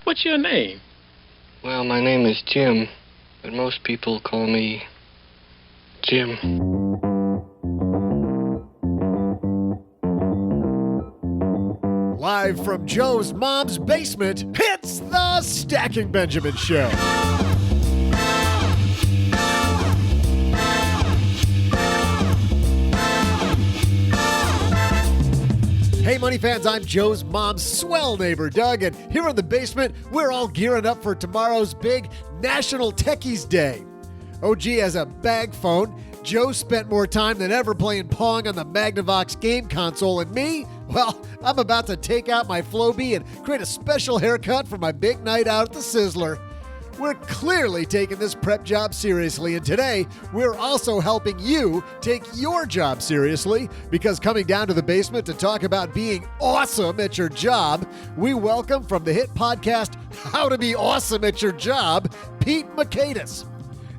What's your name? Well, my name is Jim, but most people call me Jim. Live from Joe's mom's basement, it's the Stacking Benjamin Show. Hey, money fans, I'm Joe's mom's swell neighbor, Doug, and here in the basement, we're all gearing up for tomorrow's big National Techies Day. OG has a bag phone. Joe spent more time than ever playing Pong on the Magnavox game console, and me? Well, I'm about to take out my Flowbee and create a special haircut for my big night out at the Sizzler. We're clearly taking this prep job seriously, and today we're also helping you take your job seriously, because coming down to the basement to talk about being awesome at your job, we welcome from the hit podcast How to Be Awesome at Your Job, Pete Mockaitis.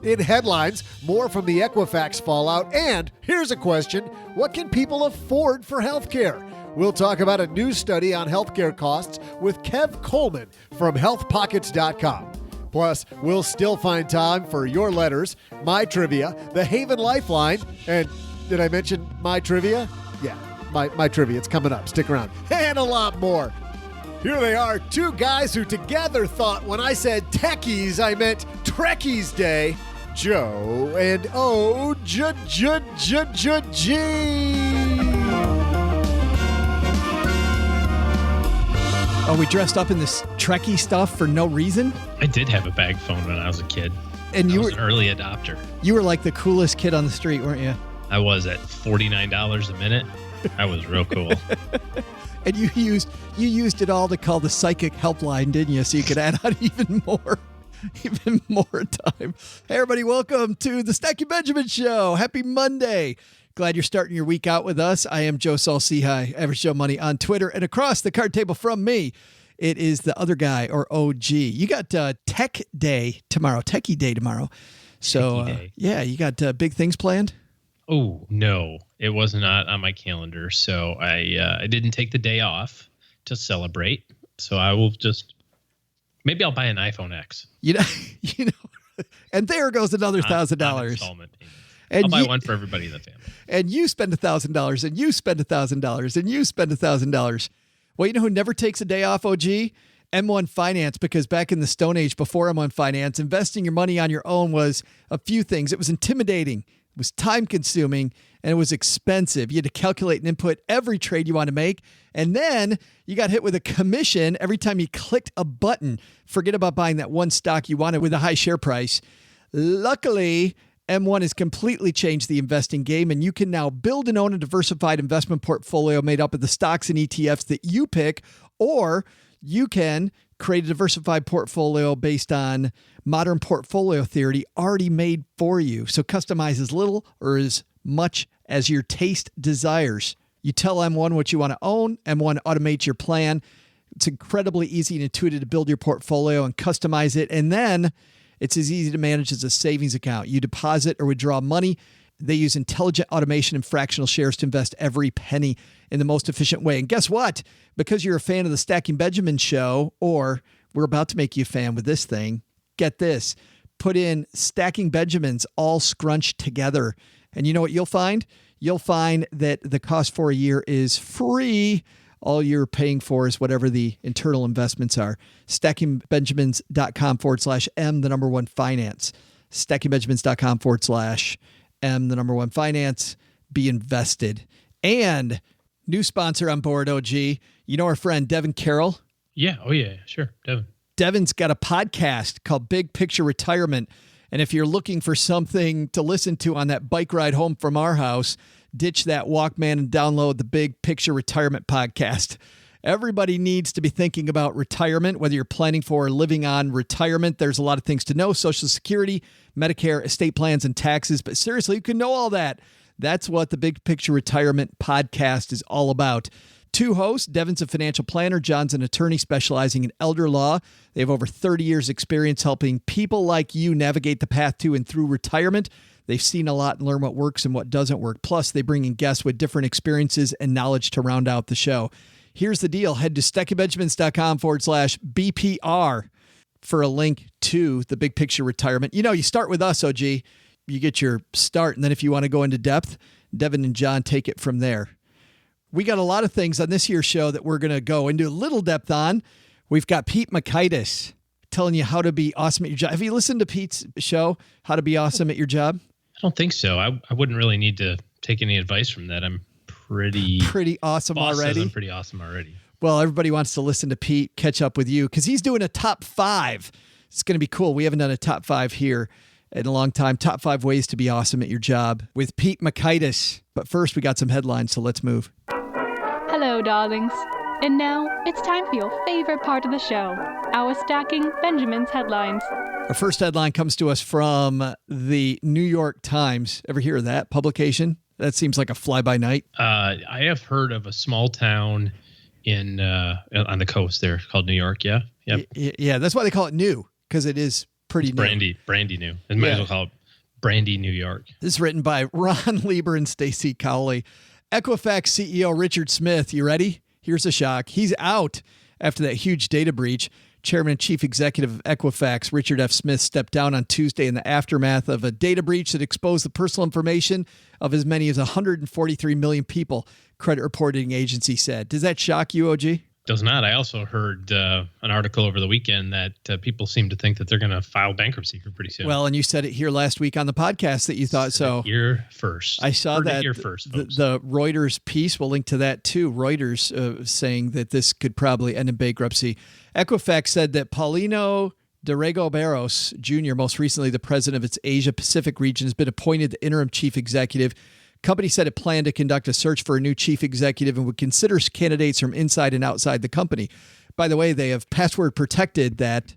In headlines, more from the Equifax fallout, and here's a question: what can people afford for healthcare? We'll talk about a new study on healthcare costs with Kev Coleman from healthpockets.com. Plus, we'll still find time for your letters, my trivia, the Haven Lifeline, and did I mention my trivia? Yeah, my trivia. It's coming up. Stick around. And a lot more. Here they are, two guys who together thought when I said techies, I meant Trekkies Day. Joe and G. Oh, we dressed up in this Trekkie stuff for no reason? I did have a bag phone when I was a kid. And I was an early adopter. You were like the coolest kid on the street, weren't you? I was at $49 a minute. I was real cool. And you used it all to call the psychic helpline, didn't you? So you could add on even more time. Hey, everybody, welcome to the Stacking Benjamin Show. Happy Monday. Glad you're starting your week out with us. I am Joe Saul-Sehy, Average Joe Money on Twitter. And across the card table from me, it is the other guy, or OG. You got Techie Day tomorrow. So, yeah, you got big things planned? Oh, no, it was not on my calendar. So I didn't take the day off to celebrate. So I will maybe I'll buy an iPhone X. You know, and there goes another $1,000. Installment payment. I'll buy one for everybody in the family. And you spend $1,000, and you spend $1,000, and you spend $1,000. Well, you know who never takes a day off, OG? M1 Finance, because back in the Stone Age before M1 Finance, investing your money on your own was a few things. It was intimidating, it was time-consuming, and it was expensive. You had to calculate and input every trade you want to make, and then you got hit with a commission every time you clicked a button. Forget about buying that one stock you wanted with a high share price. Luckily, M1 has completely changed the investing game, and you can now build and own a diversified investment portfolio made up of the stocks and ETFs that you pick, or you can create a diversified portfolio based on modern portfolio theory already made for you. So customize as little or as much as your taste desires. You tell M1 what you want to own. M1 automates your plan. It's incredibly easy and intuitive to build your portfolio and customize it, and then it's as easy to manage as a savings account. You deposit or withdraw money. They use intelligent automation and fractional shares to invest every penny in the most efficient way. And guess what? Because you're a fan of the Stacking Benjamin Show, or we're about to make you a fan with this thing, get this. Put in Stacking Benjamins all scrunched together. And you know what you'll find? You'll find that the cost for a year is free. All you're paying for is whatever the internal investments are. StackingBenjamins.com/M, the number one finance. StackingBenjamins.com/M, the number one finance. Be invested. And new sponsor on board, OG. You know our friend Devin Carroll? Yeah. Oh, yeah. Sure. Devin. Devin's got a podcast called Big Picture Retirement. And if you're looking for something to listen to on that bike ride home from our house, ditch that Walkman and download the Big Picture Retirement podcast. Everybody needs to be thinking about retirement, whether you're planning for or living on retirement. There's a lot of things to know: Social Security, Medicare, estate plans, and taxes. But seriously, you can know all that. That's what the Big Picture Retirement podcast is all about. Two hosts, Devin's a financial planner, John's an attorney specializing in elder law. They have over 30 years experience helping people like you navigate the path to and through retirement. They've seen a lot and learned what works and what doesn't work. Plus, they bring in guests with different experiences and knowledge to round out the show. Here's the deal. Head to StackyBenjamins.com/BPR for a link to the big picture retirement. You start with us, OG. You get your start. And then if you want to go into depth, Devin and John take it from there. We got a lot of things on this year's show that we're going to go into a little depth on. We've got Pete Mockaitis telling you how to be awesome at your job. Have you listened to Pete's show, How to Be Awesome at Your Job? I don't think so. I wouldn't really need to take any advice from that. I'm pretty awesome already. I'm pretty awesome already. Well, everybody wants to listen to Pete, catch up with you, because he's doing a top 5. It's going to be cool. We haven't done a top 5 here in a long time. Top 5 ways to be awesome at your job with Pete Mockaitis. But first, we got some headlines, so let's move. Hello, darlings. And now it's time for your favorite part of the show, our Stacking Benjamins headlines. Our first headline comes to us from the New York Times. Ever hear of that publication? That seems like a fly-by-night. I have heard of a small town in on the coast there called New York. Yeah. Yep. Yeah, that's why they call it new, because it is pretty new. Brandy new. And might as well call it Brandy, New York. This is written by Ron Lieber and Stacy Cowley. Equifax CEO Richard Smith, you ready? Here's a shock. He's out after that huge data breach. Chairman and Chief Executive of Equifax, Richard F. Smith, stepped down on Tuesday in the aftermath of a data breach that exposed the personal information of as many as 143 million people, credit reporting agency said. Does that shock you, OG? Does not. I also heard an article over the weekend that people seem to think that they're going to file bankruptcy here pretty soon. Well, and you said it here last week on the podcast that you thought so. You're first. I saw heard that you're first, the Reuters piece. We'll link to that too. Reuters saying that this could probably end in bankruptcy. Equifax said that Paulino Dorrego Barros Jr., most recently the president of its Asia Pacific region, has been appointed the interim chief executive. Company said it planned to conduct a search for a new chief executive and would consider candidates from inside and outside the company. By the way, they have password protected that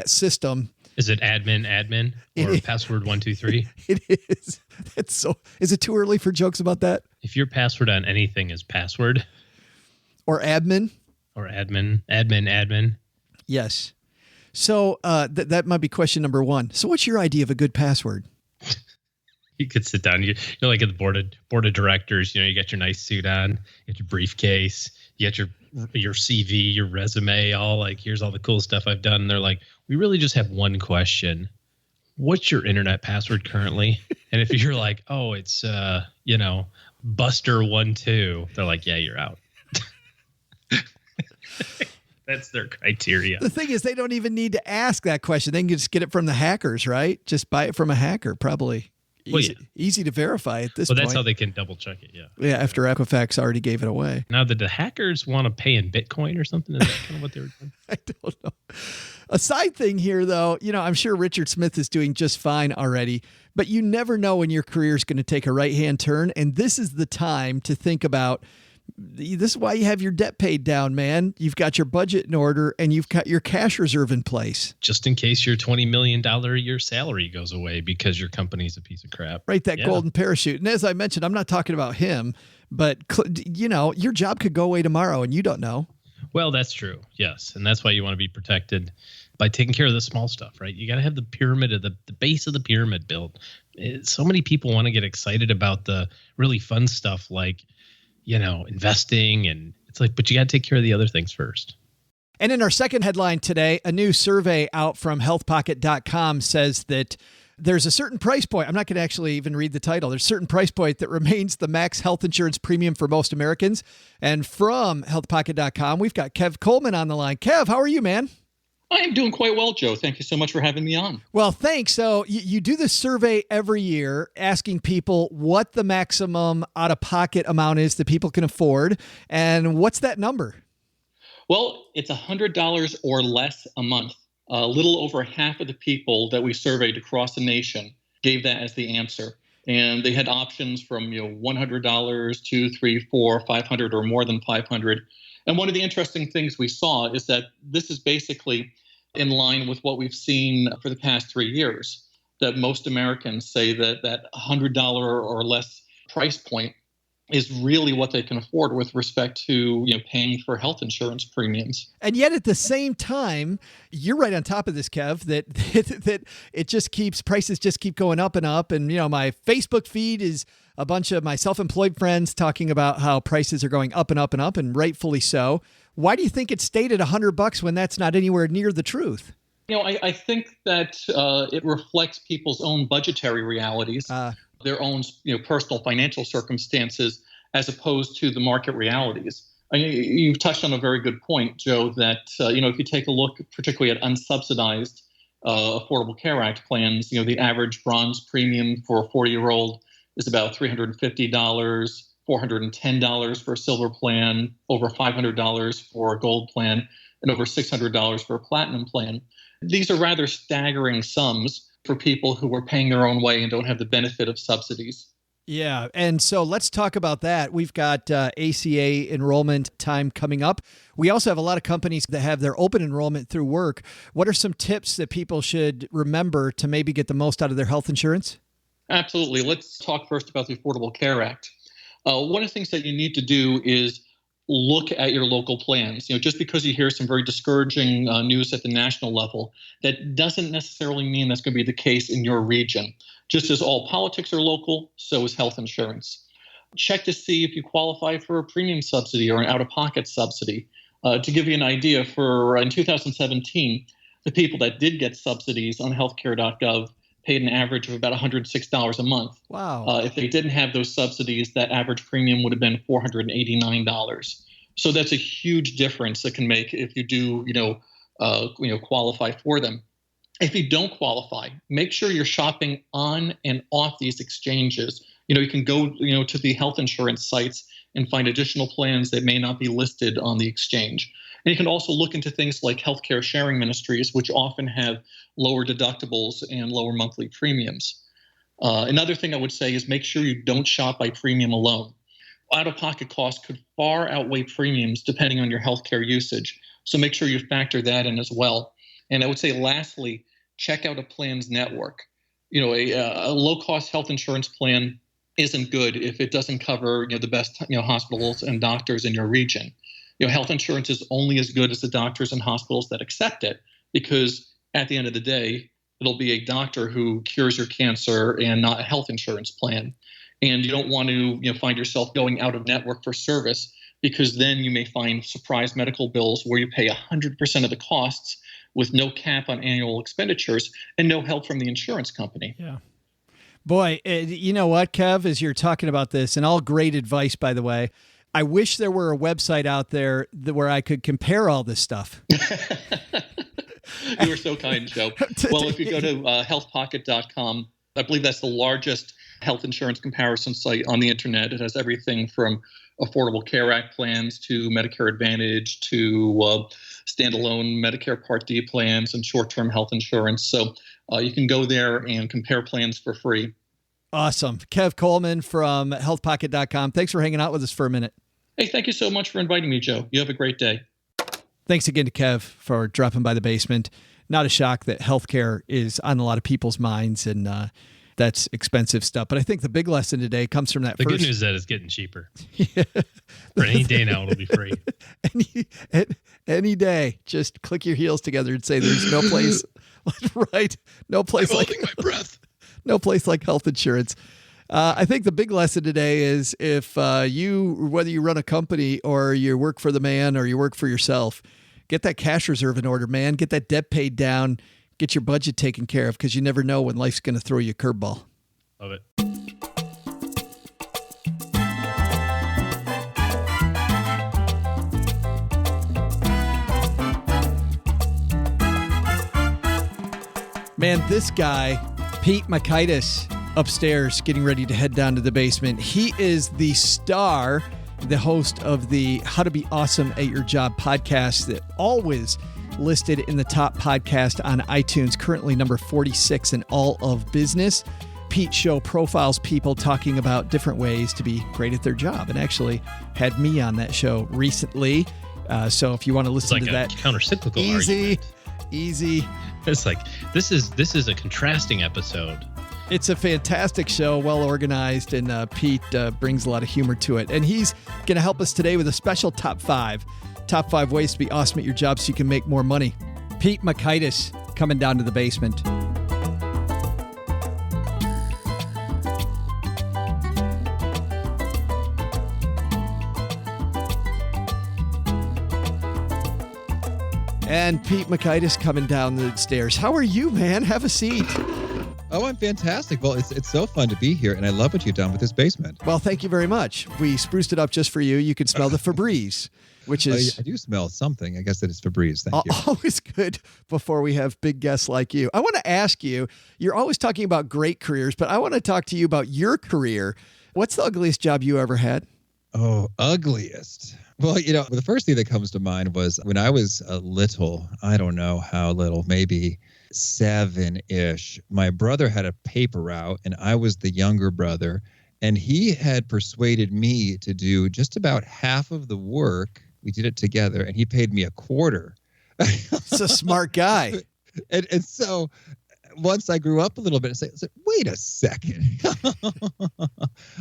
system. Is it admin or password 123? It is. It's so. Is it too early for jokes about that? If your password on anything is password or admin or admin. Yes. So that might be question number 1. So what's your idea of a good password? You could sit down. You're like at the board of directors. You got your nice suit on, you got your briefcase, you got your CV, your resume, all like, here's all the cool stuff I've done. And they're like, we really just have one question. What's your internet password currently? And if you're like, oh, it's Buster12, they're like, yeah, you're out. That's their criteria. The thing is, they don't even need to ask that question. They can just get it from the hackers, right? Just buy it from a hacker, probably. Easy to verify at this point. Well, that's how they can double check it, yeah. Yeah, after Equifax already gave it away. Now, did the hackers want to pay in Bitcoin or something? Is that kind of what they were doing? I don't know. A side thing here, though, I'm sure Richard Smith is doing just fine already, but you never know when your career is going to take a right-hand turn, and this is the time to think about. This is why you have your debt paid down, man. You've got your budget in order and you've got your cash reserve in place. Just in case your $20 million a year salary goes away because your company's a piece of crap. Right, that golden parachute. And as I mentioned, I'm not talking about him, but your job could go away tomorrow and you don't know. Well, that's true. Yes. And that's why you want to be protected by taking care of the small stuff, right? You got to have the pyramid of the base of the pyramid built. So many people want to get excited about the really fun stuff like, investing, and it's like, but you got to take care of the other things first. And in our second headline today, a new survey out from healthpocket.com says that there's a certain price point. I'm not going to actually even read the title. There's a certain price point that remains the max health insurance premium for most Americans. And from healthpocket.com, we've got Kev Coleman on the line. Kev, how are you, man? I am doing quite well, Joe. Thank you so much for having me on. Well, thanks. So you do this survey every year asking people what the maximum out-of-pocket amount is that people can afford. And what's that number? Well, it's $100 or less a month. A little over half of the people that we surveyed across the nation gave that as the answer. And they had options from $100, $200, $300, $400, $500, or more than $500. And one of the interesting things we saw is that this is basically in line with what we've seen for the past 3 years, that most Americans say that $100 or less price point is really what they can afford with respect to paying for health insurance premiums. And yet at the same time, you're right on top of this, Kev, that it just prices just keep going up and up. And, my Facebook feed is a bunch of my self-employed friends talking about how prices are going up and up and up, and rightfully so. Why do you think it stayed at $100 when that's not anywhere near the truth? I think that it reflects people's own budgetary realities, their own personal financial circumstances, as opposed to the market realities. You've touched on a very good point, Joe, that if you take a look particularly at unsubsidized Affordable Care Act plans, the average bronze premium for a 40-year-old is about $350, $410 for a silver plan, over $500 for a gold plan, and over $600 for a platinum plan. These are rather staggering sums for people who are paying their own way and don't have the benefit of subsidies. Yeah. And so let's talk about that. We've got ACA enrollment time coming up. We also have a lot of companies that have their open enrollment through work. What are some tips that people should remember to maybe get the most out of their health insurance? Absolutely. Let's talk first about the Affordable Care Act. One of the things that you need to do is look at your local plans. Just because you hear some very discouraging news at the national level, that doesn't necessarily mean that's going to be the case in your region. Just as all politics are local, so is health insurance. Check to see if you qualify for a premium subsidy or an out-of-pocket subsidy. To give you an idea, in 2017, the people that did get subsidies on healthcare.gov paid an average of about $106 a month. Wow. If they didn't have those subsidies, that average premium would have been $489. So that's a huge difference that can make if you do, qualify for them. If you don't qualify, make sure you're shopping on and off these exchanges. You can go, to the health insurance sites and find additional plans that may not be listed on the exchange. And you can also look into things like healthcare sharing ministries, which often have lower deductibles and lower monthly premiums. Another thing I would say is make sure you don't shop by premium alone. Out-of-pocket costs could far outweigh premiums depending on your healthcare usage. So make sure you factor that in as well. And I would say lastly, check out a plan's network. A low-cost health insurance plan isn't good if it doesn't cover the best hospitals and doctors in your region. Health insurance is only as good as the doctors and hospitals that accept it, because at the end of the day, it'll be a doctor who cures your cancer and not a health insurance plan. And you don't want to find yourself going out of network for service, because then you may find surprise medical bills where you pay 100% of the costs with no cap on annual expenditures and no help from the insurance company. Yeah. Boy, you know what, Kev, as you're talking about this, and all great advice, by the way, I wish there were a website out there where I could compare all this stuff. You are so kind, Joe. Well, if you go to healthpocket.com, I believe that's the largest health insurance comparison site on the internet. It has everything from Affordable Care Act plans to Medicare Advantage to standalone Medicare Part D plans and short-term health insurance. So you can go there and compare plans for free. Awesome. Kev Coleman from healthpocket.com. Thanks for hanging out with us for a minute. Hey, thank you so much for inviting me, Joe. You have a great day. Thanks again to Kev for dropping by the basement. Not a shock that healthcare is on a lot of people's minds, and that's expensive stuff. But I think the big lesson today comes from that The first... good news is that it's getting cheaper. Yeah. For any day now, it'll be free. Any day. Just click your heels together and say there's no place... right. No place I'm like... holding my breath. No place like health insurance. I think the big lesson today is if whether you run a company or you work for the man or you work for yourself, get that cash reserve in order, man. Get that debt paid down. Get your budget taken care of, because you never know when life's going to throw you a curveball. Love it. Man, this guy, Pete Mockaitis, upstairs getting ready to head down to the basement. He is the star, the host of the How to Be Awesome at Your Job podcast, that always listed in the top podcast on iTunes, currently number 46 in all of business. Pete's show profiles people talking about different ways to be great at their job, and actually had me on that show recently. So if you want to listen It's like to a that, counter-cyclical easy. argument. It's like this is a contrasting episode. It's a fantastic show, well organized, and Pete brings a lot of humor to it. And he's going to help us today with a special top 5 ways to be awesome at your job so you can make more money. Pete Mockaitis coming down to the basement. And Pete Mockaitis coming down the stairs. How are you, man? Have a seat. Oh, I'm fantastic. Well, it's so fun to be here, and I love what you've done with this basement. Well, thank you very much. We spruced it up just for you. You can smell the Febreze, which is... I do smell something. I guess that it's Febreze. Thank you. Always good before we have big guests like you. I want to ask you, you're always talking about great careers, but I want to talk to you about your career. What's the ugliest job you ever had? Oh, ugliest. Well, the first thing that comes to mind was when I was little, I don't know how little, maybe 7-ish. My brother had a paper route and I was the younger brother, and he had persuaded me to do just about half of the work. We did it together and he paid me $0.25. He's a smart guy. And so once I grew up a little bit, I said, wait a second.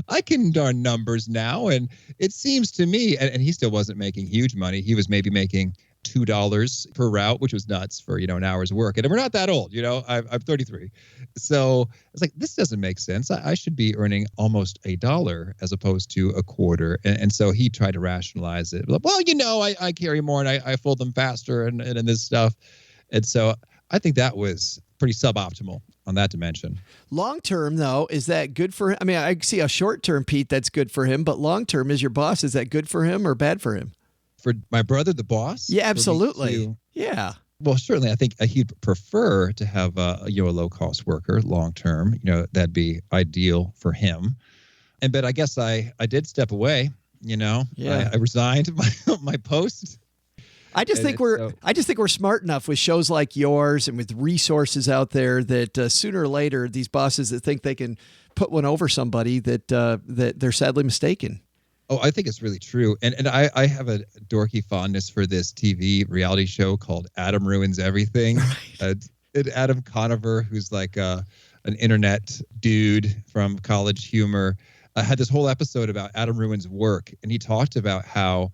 I can darn numbers now. And it seems to me, and he still wasn't making huge money. He was maybe making $2 per route, which was nuts for, an hour's work. And we're not that old, I'm 33. So I was like, this doesn't make sense. I should be earning almost $1 as opposed to $0.25. And so he tried to rationalize it. Well, I carry more and I fold them faster and this stuff. And so I think that was pretty suboptimal on that dimension. Long term, though, is that good for him? I mean, I see a short term, Pete, that's good for him, but long term, is your boss, is that good for him or bad for him? For my brother, the boss? Yeah, absolutely. Yeah. Well, certainly, I think he'd prefer to have a low cost worker long term. That'd be ideal for him. But I guess I did step away. Yeah. I resigned my post. I just think we're smart enough with shows like yours and with resources out there that sooner or later these bosses that think they can put one over somebody that they're sadly mistaken. Oh, I think it's really true. And I have a dorky fondness for this TV reality show called Adam Ruins Everything. Right. Adam Conover, who's like an internet dude from College Humor, had this whole episode about Adam Ruins work. And he talked about how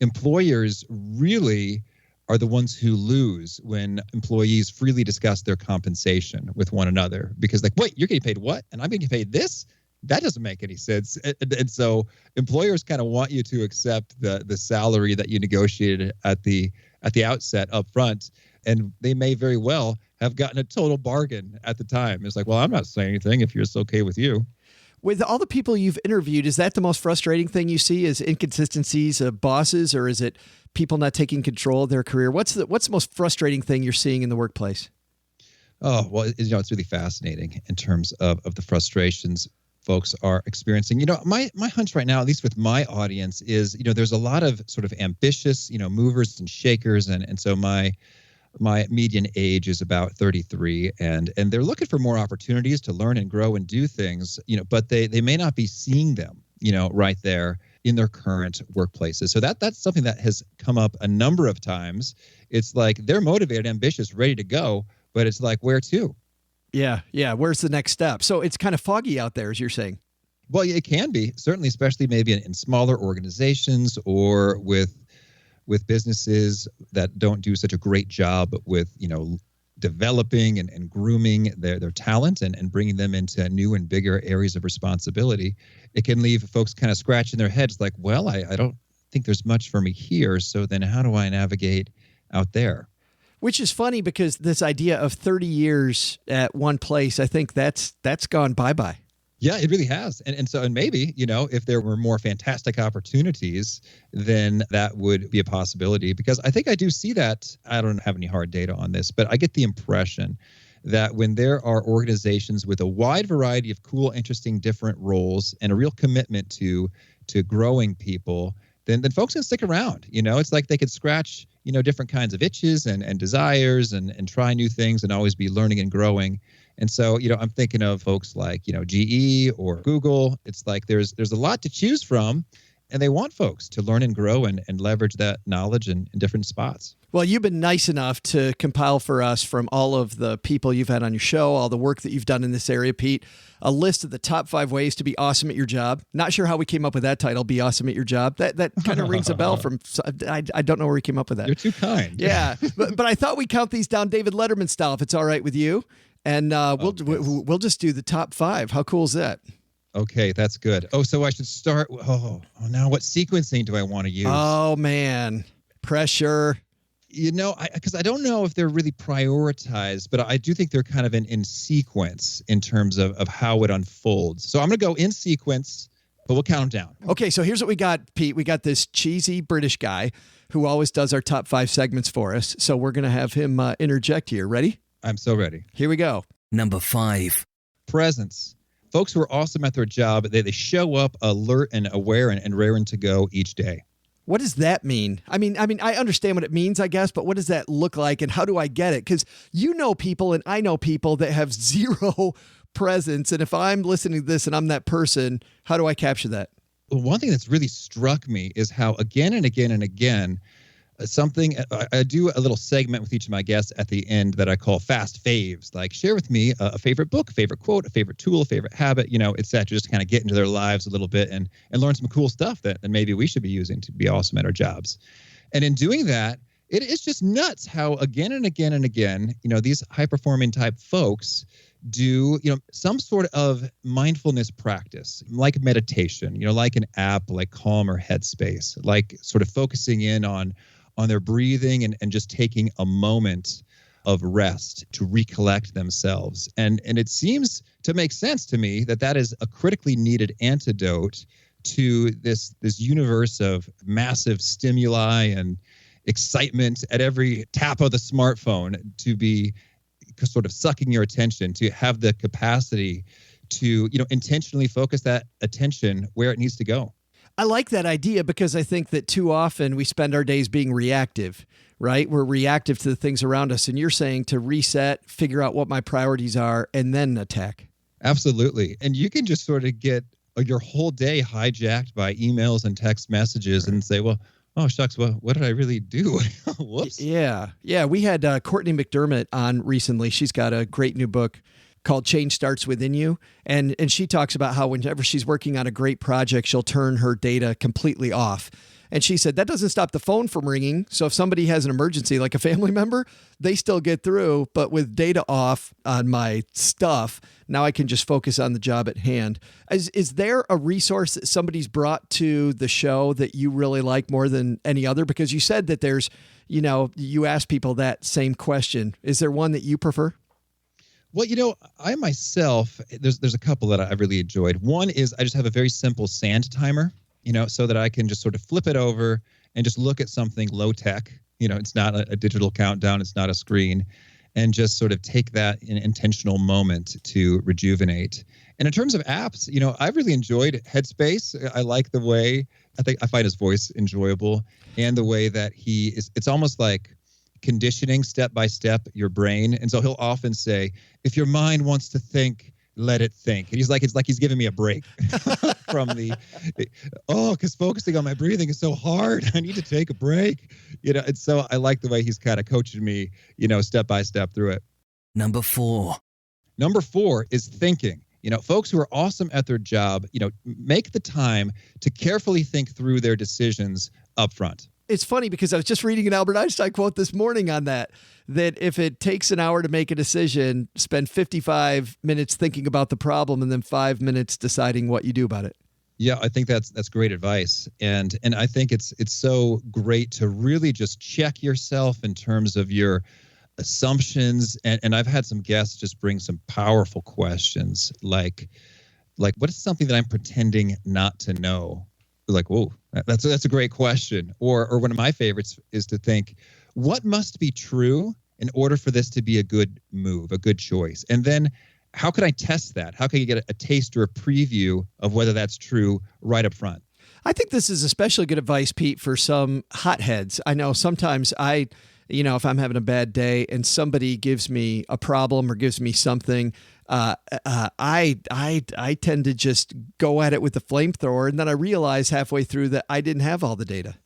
employers really are the ones who lose when employees freely discuss their compensation with one another. Because wait, you're getting paid what? And I'm getting paid this? That doesn't make any sense. And so employers kind of want you to accept the salary that you negotiated at the outset up front. And they may very well have gotten a total bargain at the time. It's like, well, I'm not saying anything if it's okay with you. With all the people you've interviewed, is that the most frustrating thing you see is inconsistencies of bosses, or is it people not taking control of their career? What's the most frustrating thing you're seeing in the workplace? Oh, well, it's really fascinating in terms of the frustrations folks are experiencing. My hunch right now, at least with my audience, is, there's a lot of sort of ambitious, movers and shakers. And so my median age is about 33, and they're looking for more opportunities to learn and grow and do things, but they may not be seeing them, right there in their current workplaces. So that's something that has come up a number of times. It's like they're motivated, ambitious, ready to go, but it's like, where to? Yeah. Where's the next step? So it's kind of foggy out there, as you're saying. Well, it can be, certainly, especially maybe in smaller organizations or with businesses that don't do such a great job with, developing and grooming their talent and bringing them into new and bigger areas of responsibility. It can leave folks kind of scratching their heads like, well, I don't think there's much for me here. So then how do I navigate out there? Which is funny because this idea of 30 years at one place, I think that's gone bye-bye. Yeah, it really has. And maybe, if there were more fantastic opportunities, then that would be a possibility, because I think I do see that. I don't have any hard data on this, but I get the impression that when there are organizations with a wide variety of cool, interesting, different roles and a real commitment to growing people, then folks can stick around. It's like they could scratch, different kinds of itches and desires and try new things and always be learning and growing. And so, I'm thinking of folks like, GE or Google. It's like there's a lot to choose from. and they want folks to learn and grow and leverage that knowledge in different spots. Well, you've been nice enough to compile for us from all of the people you've had on your show, all the work that you've done in this area, Pete, a list of the top 5 ways to be awesome at your job. Not sure how we came up with that title, Be Awesome at Your Job. That kind of rings a bell from, I don't know where we came up with that. You're too kind. Yeah, but I thought we'd count these down David Letterman style, if it's all right with you. And we'll just do the top 5. How cool is that? Okay, that's good. Oh, so I should start. Now what sequencing do I want to use? Oh, man. Pressure. Because I don't know if they're really prioritized, but I do think they're kind of in sequence in terms of how it unfolds. So I'm going to go in sequence, but we'll count them down. Okay, so here's what we got, Pete. We got this cheesy British guy who always does our top 5 segments for us. So we're going to have him interject here. Ready? I'm so ready. Here we go. Number 5. Presence. Folks who are awesome at their job, they show up alert and aware and raring to go each day. What does that mean? I mean, I understand what it means, I guess, but what does that look like and how do I get it? Because you know people and I know people that have zero presence. And if I'm listening to this and I'm that person, how do I capture that? Well, one thing that's really struck me is how again and again and again, I do a little segment with each of my guests at the end that I call fast faves, like share with me a favorite book, a favorite quote, a favorite tool, a favorite habit, et cetera, just to kind of get into their lives a little bit and learn some cool stuff that maybe we should be using to be awesome at our jobs. And in doing that, it is just nuts how again and again and again, these high performing type folks do, some sort of mindfulness practice, like meditation, like an app, like Calm or Headspace, like sort of focusing in on their breathing and just taking a moment of rest to recollect themselves. And it seems to make sense to me that is a critically needed antidote to this universe of massive stimuli and excitement at every tap of the smartphone to be sort of sucking your attention, to have the capacity to, intentionally focus that attention where it needs to go. I like that idea because I think that too often we spend our days being reactive, right? We're reactive to the things around us. And you're saying to reset, figure out what my priorities are, and then attack. Absolutely. And you can just sort of get your whole day hijacked by emails and text messages and say, well, oh, shucks, well, what did I really do? Whoops. Yeah. We had Courtney McDermott on recently. She's got a great new book called Change Starts Within You. And she talks about how whenever she's working on a great project, she'll turn her data completely off. And she said that doesn't stop the phone from ringing. So if somebody has an emergency, like a family member, they still get through. But with data off on my stuff, now I can just focus on the job at hand. Is there a resource that somebody's brought to the show that you really like more than any other? Because you said that there's, you ask people that same question. Is there one that you prefer? Well, I myself, there's a couple that I really enjoyed. One is I just have a very simple sand timer, so that I can just sort of flip it over and just look at something low tech. It's not a digital countdown. It's not a screen. And just sort of take that intentional moment to rejuvenate. And in terms of apps, I've really enjoyed Headspace. I like the way, I find his voice enjoyable and the way that it's almost like conditioning step by step your brain. And so he'll often say, if your mind wants to think, let it think. And it's like he's giving me a break from because focusing on my breathing is so hard. I need to take a break. And so I like the way he's kind of coaching me, step by step through it. Number 4. Number 4 is thinking. Folks who are awesome at their job, make the time to carefully think through their decisions up front. It's funny because I was just reading an Albert Einstein quote this morning on that if it takes an hour to make a decision, spend 55 minutes thinking about the problem and then 5 minutes deciding what you do about it. Yeah, I think that's great advice. And I think it's so great to really just check yourself in terms of your assumptions. And I've had some guests just bring some powerful questions like what is something that I'm pretending not to know? Like, whoa, that's a great question. Or one of my favorites is to think, what must be true in order for this to be a good move, a good choice? And then how can I test that? How can you get a taste or a preview of whether that's true right up front? I think this is especially good advice, Pete, for some hotheads. I know sometimes if I'm having a bad day and somebody gives me a problem or gives me something, I tend to just go at it with the flamethrower, and then I realize halfway through that I didn't have all the data.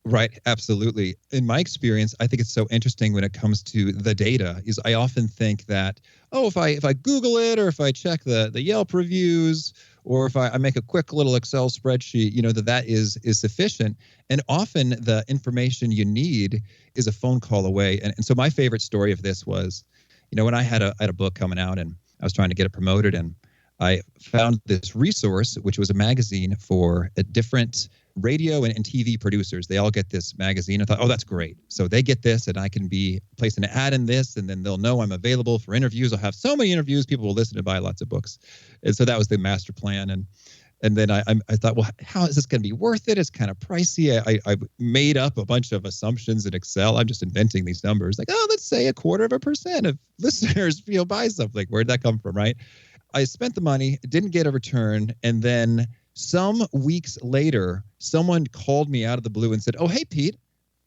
Right. Absolutely. In my experience, I think it's so interesting when it comes to the data is I often think that, oh, if I Google it, or if I check the Yelp reviews, or if I make a quick little Excel spreadsheet, that is sufficient. And often the information you need is a phone call away. And so my favorite story of this was, when I had a book coming out and I was trying to get it promoted, and I found this resource, which was a magazine for different radio and TV producers. They all get this magazine. I thought, oh, that's great. So they get this, and I can be placing an ad in this, and then they'll know I'm available for interviews. I'll have so many interviews. People will listen and buy lots of books. And so that was the master plan. And then I thought, well, how is this going to be worth it? It's kind of pricey. I made up a bunch of assumptions in Excel. I'm just inventing these numbers. Like, oh, let's say 0.25% of listeners buy something. Where'd that come from, right? I spent the money, didn't get a return, and then some weeks later, someone called me out of the blue and said, oh, hey, Pete,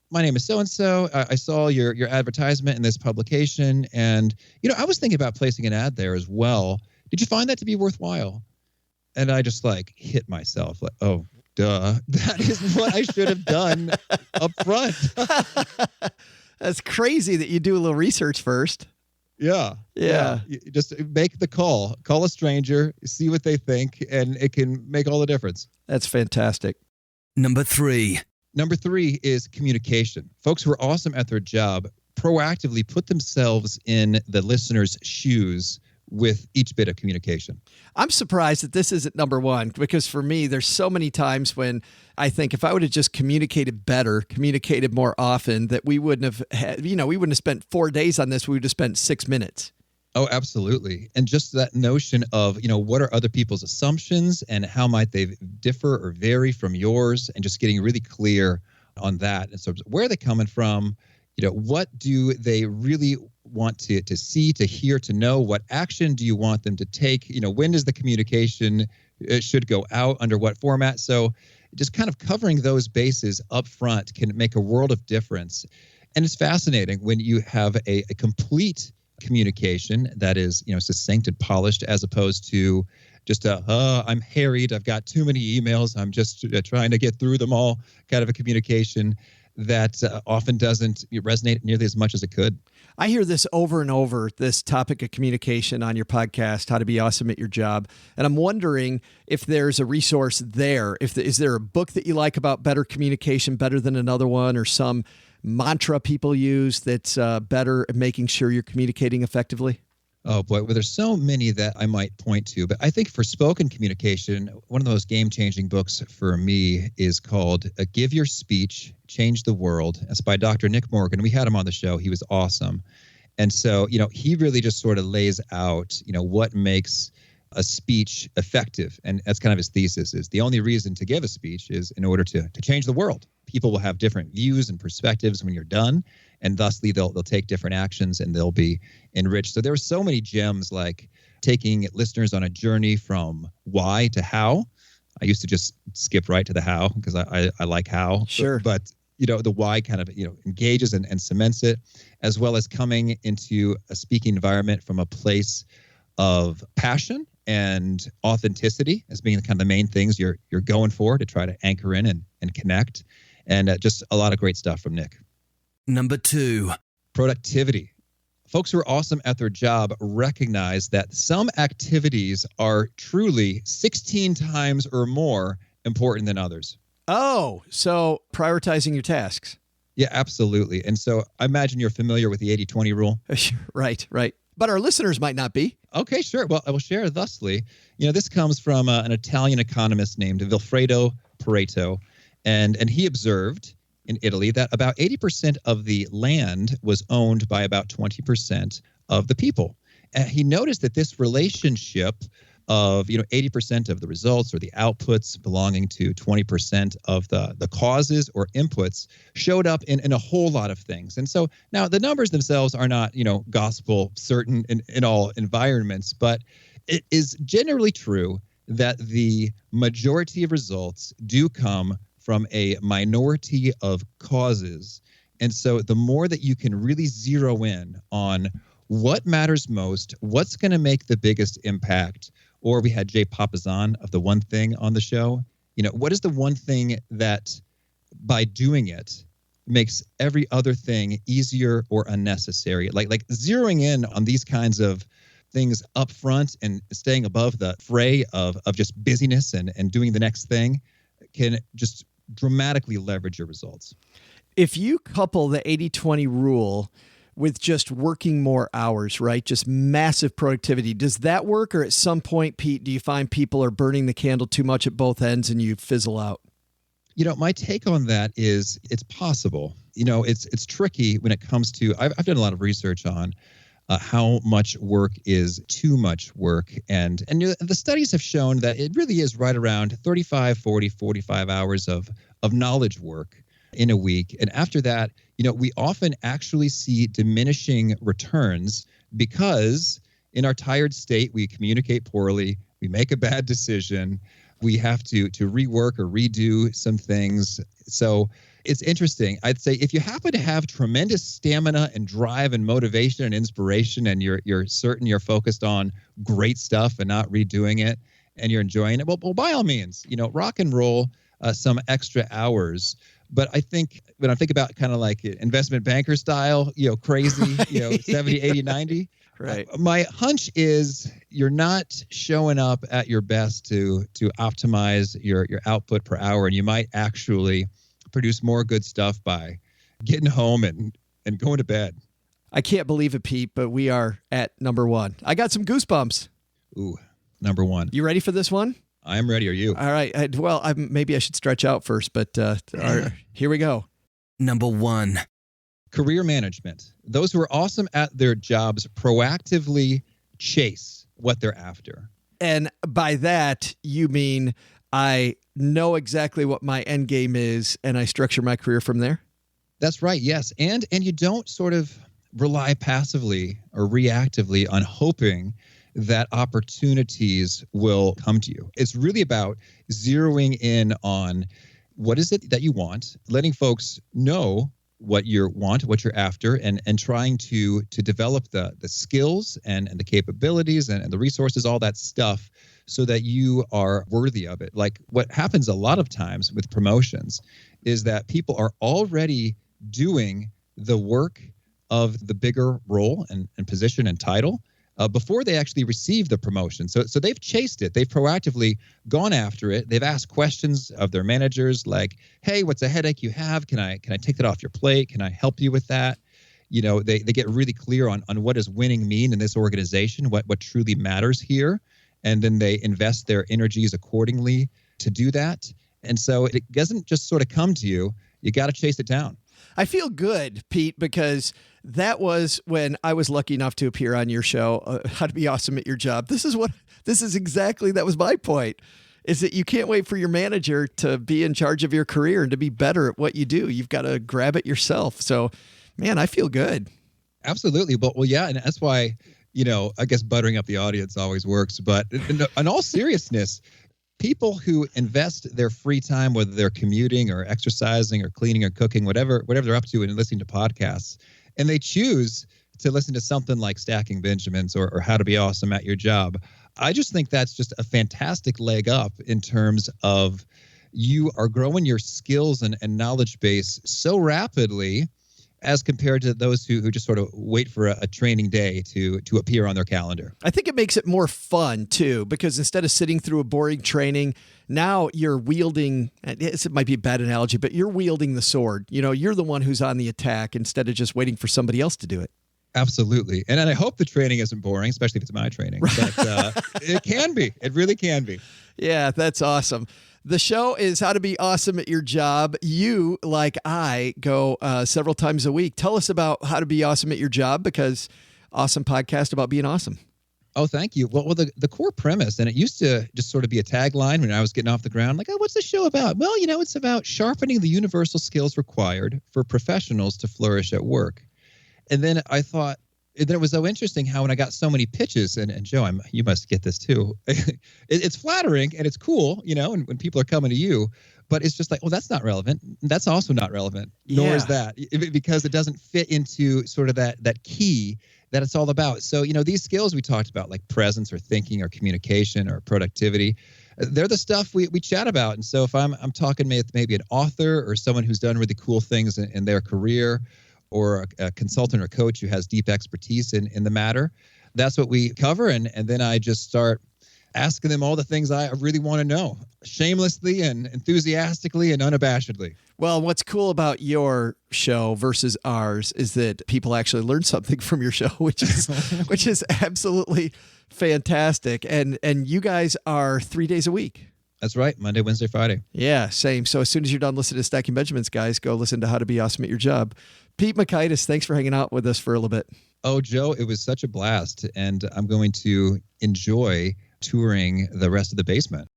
my name is so-and-so. I saw your advertisement in this publication, and, I was thinking about placing an ad there as well. Did you find that to be worthwhile? And I just hit myself like, oh, duh. That is what I should have done up front. That's crazy that you do a little research first. Yeah. You just make the call a stranger, see what they think, and it can make all the difference. That's fantastic. Number 3. Number 3 is communication. Folks who are awesome at their job proactively put themselves in the listener's shoes with each bit of communication. I'm surprised that this isn't number 1, because for me, there's so many times when I think if I would have just communicated better, communicated more often, that we wouldn't have had, we wouldn't have spent 4 days on this. We would have spent 6 minutes. Oh, absolutely. And just that notion of, what are other people's assumptions and how might they differ or vary from yours, and just getting really clear on that. And so where are they coming from? What do they really want to see, to hear, to know? What action do you want them to take? When does the communication should go out, under what format? So just kind of covering those bases up front can make a world of difference. And it's fascinating when you have a complete communication that is, succinct and polished, as opposed to just I'm harried, I've got too many emails, I'm just trying to get through them all kind of a communication that often doesn't resonate nearly as much as it could. I hear this over and over, this topic of communication on your podcast, How to Be Awesome at Your Job. And I'm wondering if there's a resource there. Is there a book that you like about better communication, better than another one, or some mantra people use that's better at making sure you're communicating effectively? Oh, boy. Well, there's so many that I might point to. But I think for spoken communication, one of the most game-changing books for me is called Give Your Speech, Change the World. It's by Dr. Nick Morgan. We had him on the show. He was awesome. And so, he really just sort of lays out, what makes a speech effective. And that's kind of his thesis, is the only reason to give a speech is in order to change the world. People will have different views and perspectives when you're done, and thusly they'll take different actions and they'll be enriched. So there are so many gems, like taking listeners on a journey from why to how. I used to just skip right to the how because I like how. Sure. But the why kind of, engages and cements it, as well as coming into a speaking environment from a place of passion and authenticity as being kind of the main things you're going for to try to anchor in and connect. And just a lot of great stuff from Nick. Number 2. Productivity. Folks who are awesome at their job recognize that some activities are truly 16 times or more important than others. Oh, so prioritizing your tasks. Yeah, absolutely. And so I imagine you're familiar with the 80-20 rule. Right. But our listeners might not be. Okay, sure. Well, I will share thusly. This comes from an Italian economist named Vilfredo Pareto. And he observed in Italy that about 80% of the land was owned by about 20% of the people. And he noticed that this relationship of 80% of the results or the outputs belonging to 20% of the causes or inputs showed up in a whole lot of things. And so now the numbers themselves are not gospel certain in all environments, but it is generally true that the majority of results do come from a minority of causes. And so the more that you can really zero in on what matters most, what's going to make the biggest impact. Or we had Jay Papasan of The One Thing on the show. What is the one thing that by doing it makes every other thing easier or unnecessary? Like zeroing in on these kinds of things up front and staying above the fray of just busyness and doing the next thing can just dramatically leverage your results. If you couple the 80-20 rule with just working more hours, right? Just massive productivity. Does that work? Or at some point, Pete, do you find people are burning the candle too much at both ends and you fizzle out? My take on that is it's possible. It's tricky when it comes to, I've done a lot of research on how much work is too much work. And the studies have shown that it really is right around 35, 40, 45 hours of knowledge work in a week. And after that, we often actually see diminishing returns because in our tired state, we communicate poorly, we make a bad decision, we have to rework or redo some things. So it's interesting. I'd say if you happen to have tremendous stamina and drive and motivation and inspiration, and you're certain you're focused on great stuff and not redoing it, and you're enjoying it, well by all means, rock and roll some extra hours. But I think when I think about kind of like investment banker style, crazy, 70, 80, 90. Right. My hunch is you're not showing up at your best to optimize your output per hour. And you might actually produce more good stuff by getting home and going to bed. I can't believe it, Pete, but we are at number one. I got some goosebumps. Ooh, number one. You ready for this one? I am ready. Are you? All right. Maybe I should stretch out first, but here we go. Number one. Career management. Those who are awesome at their jobs proactively chase what they're after. And by that, you mean I know exactly what my end game is and I structure my career from there? That's right. Yes. And you don't sort of rely passively or reactively on hoping that opportunities will come to you. It's really about zeroing in on what is it that you want, letting folks know what you want, what you're after, and trying to develop the skills and the capabilities and the resources, all that stuff, so that you are worthy of it. Like what happens a lot of times with promotions is that people are already doing the work of the bigger role and position and title before they actually receive the promotion. So they've chased it. They've proactively gone after it. They've asked questions of their managers like, hey, what's a headache you have? Can I take that off your plate? Can I help you with that? They get really clear on what does winning mean in this organization, what truly matters here. And then they invest their energies accordingly to do that. And so it doesn't just sort of come to you. You got to chase it down. I feel good, Pete, because that was when I was lucky enough to appear on your show, How to Be Awesome at Your Job. That was my point, is that you can't wait for your manager to be in charge of your career and to be better at what you do. You've got to grab it yourself. So, man, I feel good. Absolutely. Well, yeah. And that's why, I guess buttering up the audience always works. But in all seriousness, people who invest their free time, whether they're commuting or exercising or cleaning or cooking, whatever they're up to, and listening to podcasts, and they choose to listen to something like Stacking Benjamins or How to Be Awesome at Your Job, I just think that's just a fantastic leg up in terms of you are growing your skills and knowledge base so rapidly as compared to those who just sort of wait for a training day to appear on their calendar. I think it makes it more fun, too, because instead of sitting through a boring training, now you're wielding, it might be a bad analogy, but you're wielding the sword. You're the one who's on the attack instead of just waiting for somebody else to do it. Absolutely. And I hope the training isn't boring, especially if it's my training. But it can be. It really can be. Yeah, that's awesome. The show is How to Be Awesome at Your Job. You, like I, go several times a week. Tell us about How to Be Awesome at Your Job, because awesome podcast about being awesome. Oh, thank you. Well, the core premise, and it used to just sort of be a tagline when I was getting off the ground, like, oh, what's the show about? Well, it's about sharpening the universal skills required for professionals to flourish at work. And then I thought, then it was so interesting how when I got so many pitches, and Joe, you must get this too. It's flattering and it's cool, and when people are coming to you, But it's just like, well, that's not relevant. That's also not relevant, nor is that, because it doesn't fit into sort of that key that it's all about. So, these skills we talked about, like presence or thinking or communication or productivity, they're the stuff we chat about. And so if I'm talking with maybe an author or someone who's done really cool things in their career, or a consultant or coach who has deep expertise in the matter, that's what we cover. And then I just start asking them all the things I really want to know, shamelessly and enthusiastically and unabashedly. Well, what's cool about your show versus ours is that people actually learn something from your show, which is absolutely fantastic. And you guys are 3 days a week. That's right. Monday, Wednesday, Friday. Yeah, same. So as soon as you're done listening to Stacking Benjamins, guys, go listen to How to Be Awesome at Your Job. Pete Mockaitis, thanks for hanging out with us for a little bit. Oh, Joe, it was such a blast. And I'm going to enjoy touring the rest of the basement.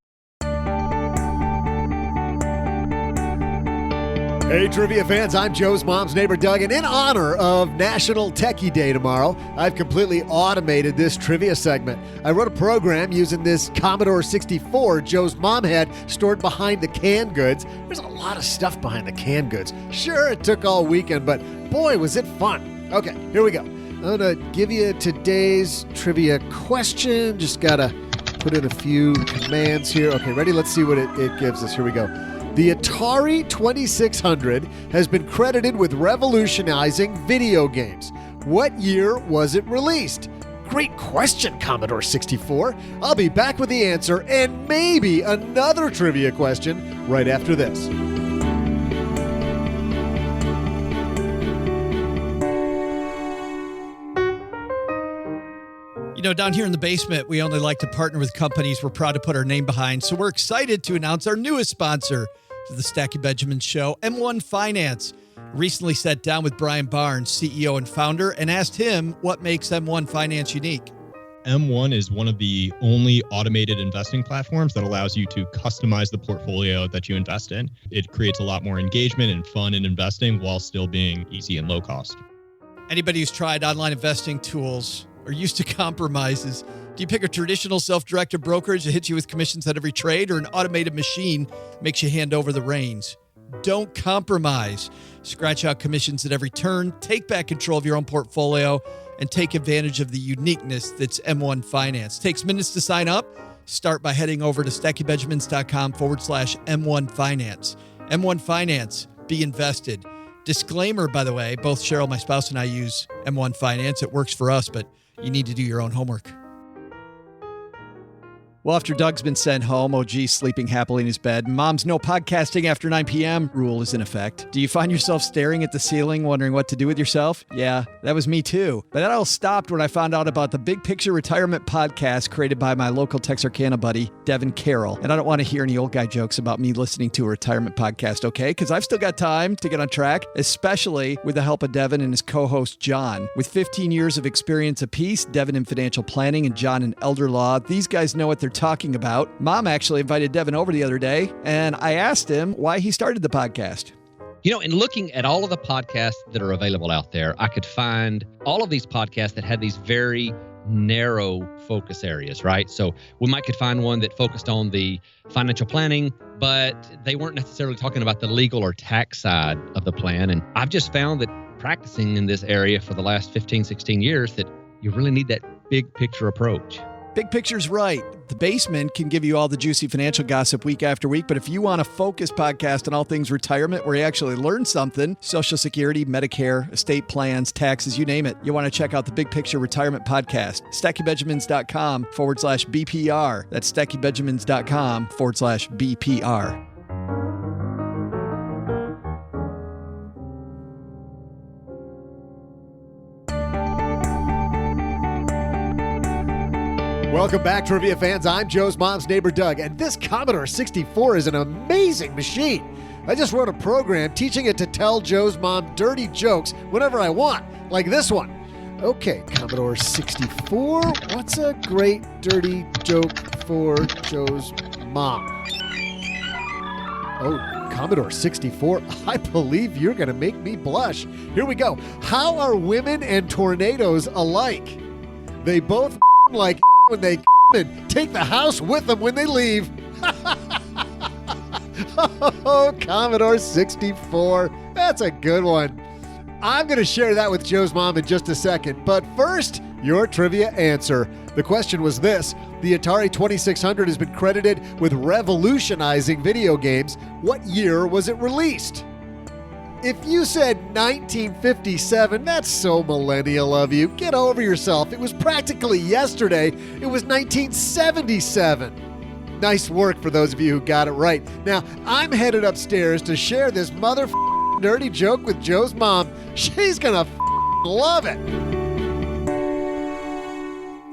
Hey, trivia fans, I'm Joe's mom's neighbor, Doug, and in honor of National Techie Day tomorrow, I've completely automated this trivia segment. I wrote a program using this Commodore 64 Joe's mom had stored behind the canned goods. There's a lot of stuff behind the canned goods. Sure, it took all weekend, but boy, was it fun. Okay, here we go. I'm going to give you today's trivia question. Just got to put in a few commands here. Okay, ready? Let's see what it gives us. Here we go. The Atari 2600 has been credited with revolutionizing video games. What year was it released? Great question, Commodore 64. I'll be back with the answer and maybe another trivia question right after this. Down here in the basement, we only like to partner with companies we're proud to put our name behind. So we're excited to announce our newest sponsor to the Stacking Benjamins show, M1 Finance. Recently sat down with Brian Barnes, CEO and founder, and asked him what makes M1 Finance unique. M1 is one of the only automated investing platforms that allows you to customize the portfolio that you invest in. It creates a lot more engagement and fun in investing while still being easy and low cost. Anybody who's tried online investing tools or used to compromises, do you pick a traditional self-directed brokerage that hits you with commissions at every trade, or an automated machine makes you hand over the reins? Don't compromise. Scratch out commissions at every turn, take back control of your own portfolio, and take advantage of the uniqueness that's M1 Finance. Takes minutes to sign up. Start by heading over to stackingbenjamins.com/M1 Finance. M1 Finance, be invested. Disclaimer, by the way, both Cheryl, my spouse, and I use M1 Finance. It works for us, but you need to do your own homework. Well, after Doug's been sent home, OG's sleeping happily in his bed, Mom's no podcasting after 9 p.m. rule is in effect. Do you find yourself staring at the ceiling, wondering what to do with yourself? Yeah, that was me too. But that all stopped when I found out about the Big Picture Retirement podcast created by my local Texarkana buddy, Devin Carroll. And I don't want to hear any old guy jokes about me listening to a retirement podcast, okay? Because I've still got time to get on track, especially with the help of Devin and his co-host, John. With 15 years of experience apiece, Devin in financial planning and John in elder law, these guys know what they're talking about. Mom actually invited Devin over the other day, and I asked him why he started the podcast. In looking at all of the podcasts that are available out there, I could find all of these podcasts that had these very narrow focus areas, right? So we could find one that focused on the financial planning, but they weren't necessarily talking about the legal or tax side of the plan. And I've just found that practicing in this area for the last 15, 16 years, that you really need that big picture approach. Big picture's right. The Basement can give you all the juicy financial gossip week after week, but if you want a focused podcast on all things retirement where you actually learn something, Social Security, Medicare, estate plans, taxes, you name it, you want to check out the Big Picture Retirement Podcast. StackyBenjamins.com/BPR. That's StackyBenjamins.com/BPR. Welcome back, trivia fans. I'm Joe's mom's neighbor, Doug, and this Commodore 64 is an amazing machine. I just wrote a program teaching it to tell Joe's mom dirty jokes whenever I want, like this one. Okay, Commodore 64, what's a great dirty joke for Joe's mom? Oh, Commodore 64, I believe you're going to make me blush. Here we go. How are women and tornadoes alike? They both like when they and take the house with them when they leave. Oh, Commodore 64. That's a good one. I'm going to share that with Joe's mom in just a second. But first, your trivia answer. The question was this. The Atari 2600 has been credited with revolutionizing video games. What year was it released? If you said 1957, that's so millennial of you. Get over yourself. It was practically yesterday. It was 1977. Nice work for those of you who got it right. Now, I'm headed upstairs to share this dirty joke with Joe's mom. She's gonna love it.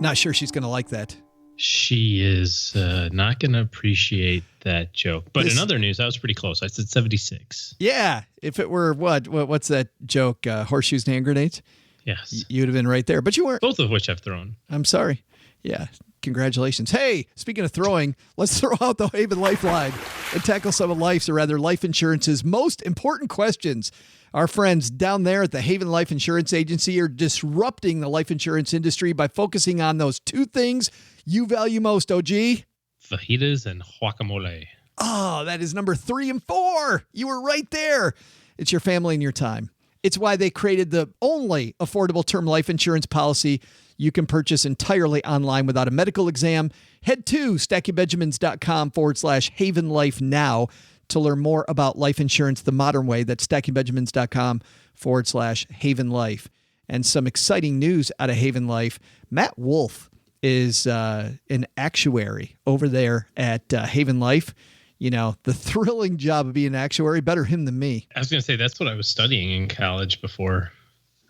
Not sure she's gonna like that. She is not going to appreciate that joke. But in other news, I was pretty close. I said 76. Yeah. If it were what's that joke? Horseshoes and hand grenades? Yes. You would have been right there, but you weren't. Both of which I've thrown. I'm sorry. Yeah. Congratulations. Hey, speaking of throwing, let's throw out the Haven Lifeline and tackle some of life's, or rather life insurance's most important questions. Our friends down there at the Haven Life Insurance Agency are disrupting the life insurance industry by focusing on those two things you value most, OG. Fajitas and guacamole. Oh, that is number 3 and 4. You were right there. It's your family and your time. It's why they created the only affordable term life insurance policy you can purchase entirely online without a medical exam. Head to stackingbenjamins.com/Haven Life now to learn more about life insurance the modern way. That's stackingbenjamins.com/Haven Life. And some exciting news out of Haven Life. Matt Wolf is an actuary over there at Haven Life. You know, the thrilling job of being an actuary, better him than me. I was going to say, that's what I was studying in college before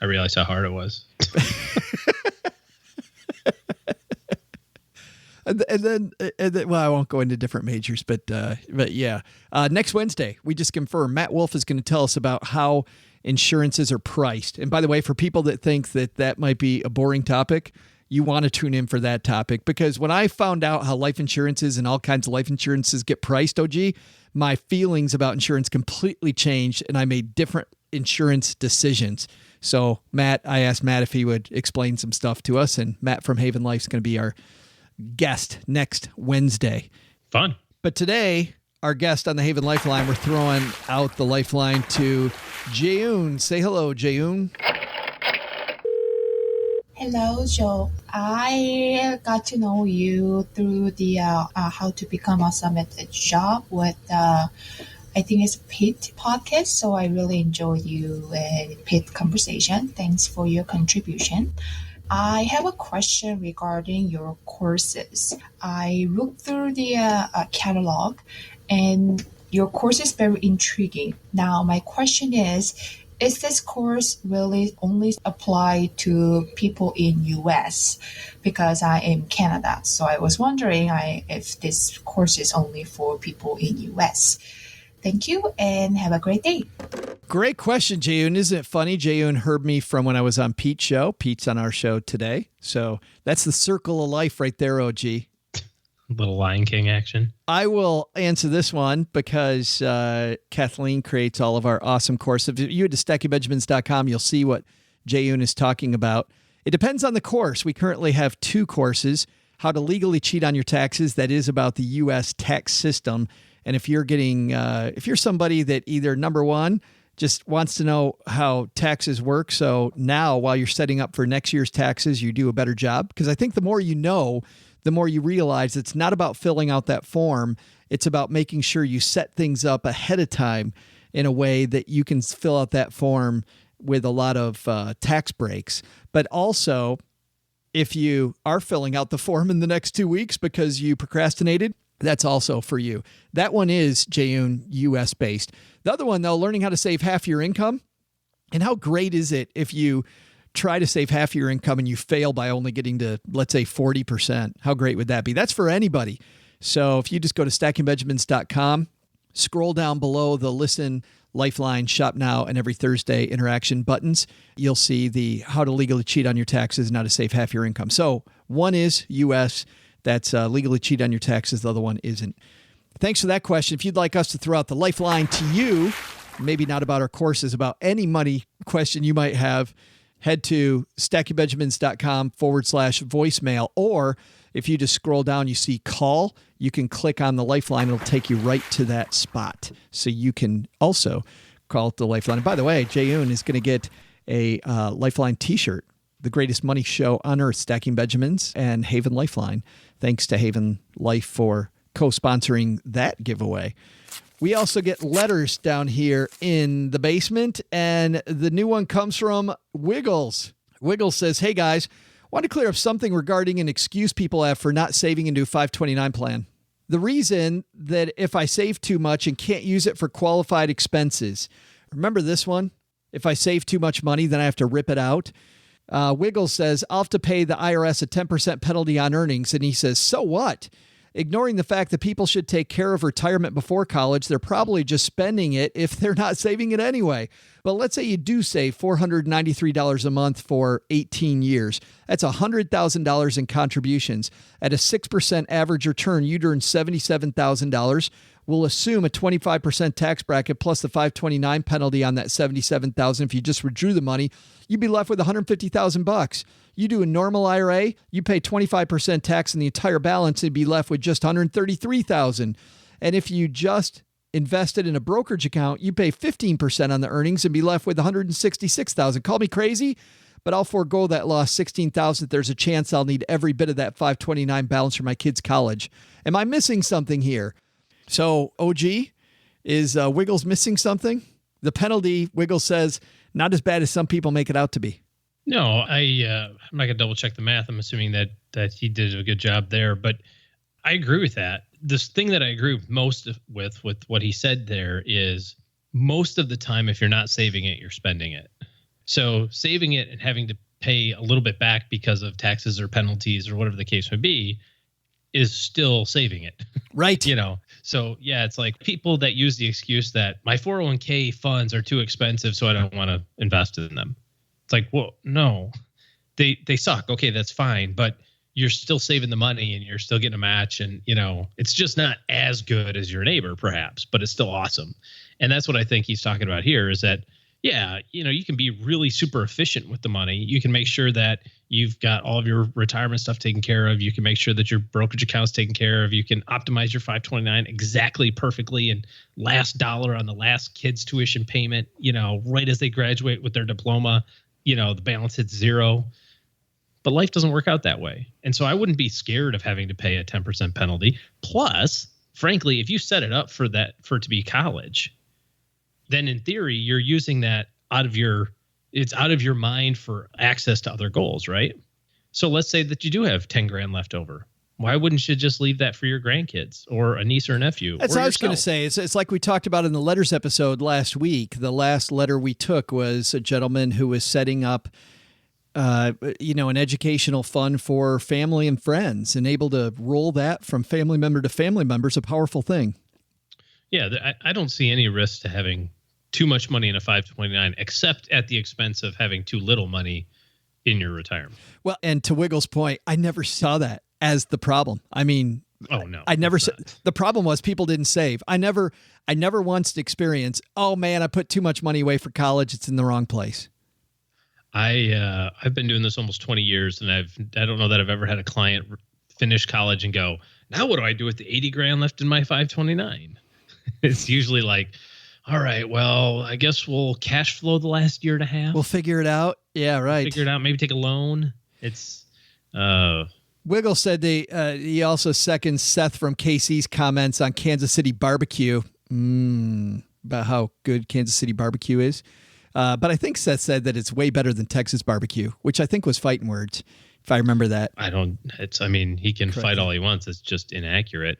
I realized how hard it was. And then, well, I won't go into different majors, but yeah. Next Wednesday, we just confirmed Matt Wolf is going to tell us about how insurances are priced. And by the way, for people that think that might be a boring topic, you want to tune in for that topic, because when I found out how life insurances and all kinds of life insurances get priced, OG, my feelings about insurance completely changed, and I made different insurance decisions. So I asked Matt if he would explain some stuff to us, and Matt from Haven Life is going to be our guest next Wednesday. Fun. But today, our guest on the Haven Lifeline, we're throwing out the lifeline to Jayoon. Say hello, Jayoon. Hello, Joe. I got to know you through the How to Become Awesome at a Job with, I think it's Pete podcast. So I really enjoyed you and Pete conversation. Thanks for your contribution. I have a question regarding your courses. I looked through the catalog, and your course is very intriguing. Now, my question is this course really only apply to people in US? Because I am Canada, so I was wondering if this course is only for people in US. Thank you, and have a great day. Great question, Jayoon. Isn't it funny? Jayoon heard me from when I was on Pete's show. Pete's on our show today. So that's the circle of life right there, OG. Little Lion King action. I will answer this one because Kathleen creates all of our awesome courses. If you head to stackingbenjamins.com, you'll see what Jayoon is talking about. It depends on the course. We currently have 2 courses. How to legally cheat on your taxes. That is about the U.S. tax system. And if you're if you're somebody that either, number one, just wants to know how taxes work, so now while you're setting up for next year's taxes, you do a better job. Because I think the more you know, the more you realize it's not about filling out that form. It's about making sure you set things up ahead of time in a way that you can fill out that form with a lot of tax breaks. But also, if you are filling out the form in the next 2 weeks because you procrastinated, that's also for you. That one is, Jayoon, U.S. based. The other one, though, learning how to save half your income. And how great is it if you try to save half your income and you fail by only getting to, let's say, 40%? How great would that be? That's for anybody. So if you just go to stackingbenjamins.com, scroll down below the Listen, Lifeline, Shop Now, and Every Thursday interaction buttons, you'll see the how to legally cheat on your taxes and how to save half your income. So one is U.S., that's legally cheat on your taxes. The other one isn't. Thanks for that question. If you'd like us to throw out the lifeline to you, maybe not about our courses, about any money question you might have, head to stackingbenjamins.com/voicemail, or if you just scroll down, you see call, you can click on the Lifeline. It'll take you right to that spot. So you can also call it the Lifeline. And by the way, Jay-Un is going to get a Lifeline t-shirt, the greatest money show on earth, Stacking Benjamins and Haven Lifeline. Thanks to Haven Life for co-sponsoring that giveaway. We also get letters down here in the basement, and the new one comes from Wiggles. Wiggles says, hey guys, want to clear up something regarding an excuse people have for not saving into a 529 plan. The reason that if I save too much and can't use it for qualified expenses. Remember this one? If I save too much money, then I have to rip it out. Wiggles says, I'll have to pay the IRS a 10% penalty on earnings. And he says, so what? Ignoring the fact that people should take care of retirement before college, they're probably just spending it if they're not saving it anyway. But let's say you do save $493 a month for 18 years. That's $100,000 in contributions. At a 6% average return, you'd earn $77,000. We'll assume a 25% tax bracket plus the 529 penalty on that $77,000. If you just withdrew the money, you'd be left with $150,000. You do a normal IRA, you pay 25% tax on the entire balance, and be left with just $133,000. And if you just invested in a brokerage account, you pay 15% on the earnings and be left with $166,000. Call me crazy, but I'll forego that lost $16,000. There's a chance I'll need every bit of that 529 balance for my kids' college. Am I missing something here? So, OG, is Wiggles missing something? The penalty, Wiggles says, not as bad as some people make it out to be. No, I'm not going to double check the math. I'm assuming that he did a good job there, but I agree with that. This thing that I agree most with what he said there is most of the time, if you're not saving it, you're spending it. So saving it and having to pay a little bit back because of taxes or penalties or whatever the case may be is still saving it. Right. So yeah, it's like people that use the excuse that my 401k funds are too expensive, so I don't want to invest in them. It's like, well, no, they suck. Okay, that's fine. But you're still saving the money and you're still getting a match. And, it's just not as good as your neighbor, perhaps, but it's still awesome. And that's what I think he's talking about here is that, yeah, you can be really super efficient with the money. You can make sure that you've got all of your retirement stuff taken care of. You can make sure that your brokerage account's taken care of. You can optimize your 529 exactly perfectly and last dollar on the last kid's tuition payment, right as they graduate with their diploma, the balance hits zero. But life doesn't work out that way. And so I wouldn't be scared of having to pay a 10% penalty. Plus, frankly, if you set it up for it to be college, then in theory, you're using that out of your mind for access to other goals, right? So let's say that you do have 10 grand left over. Why wouldn't you just leave that for your grandkids or a niece or a nephew? That's what I was going to say. It's like we talked about in the letters episode last week. The last letter we took was a gentleman who was setting up an educational fund for family and friends, and able to roll that from family member to family member is a powerful thing. Yeah, I don't see any risk to having too much money in a 529, except at the expense of having too little money in your retirement. Well, and to Wiggles' point, I never saw that as the problem. I mean, oh no, I never said the problem was people didn't save. I never once experienced, oh man, I put too much money away for college. It's in the wrong place. I've been doing this almost 20 years, and I don't know that I've ever had a client finish college and go, now what do I do with the 80 grand left in my 529? It's usually like, all right, well, I guess we'll cash flow the last year and a half. We'll figure it out. Yeah, right. Figure it out. Maybe take a loan. It's Wiggle said he also seconds Seth from KC's comments on Kansas City barbecue. About how good Kansas City barbecue is. But I think Seth said that it's way better than Texas barbecue, which I think was fighting words, if I remember that. He can fight all he wants. It's just inaccurate.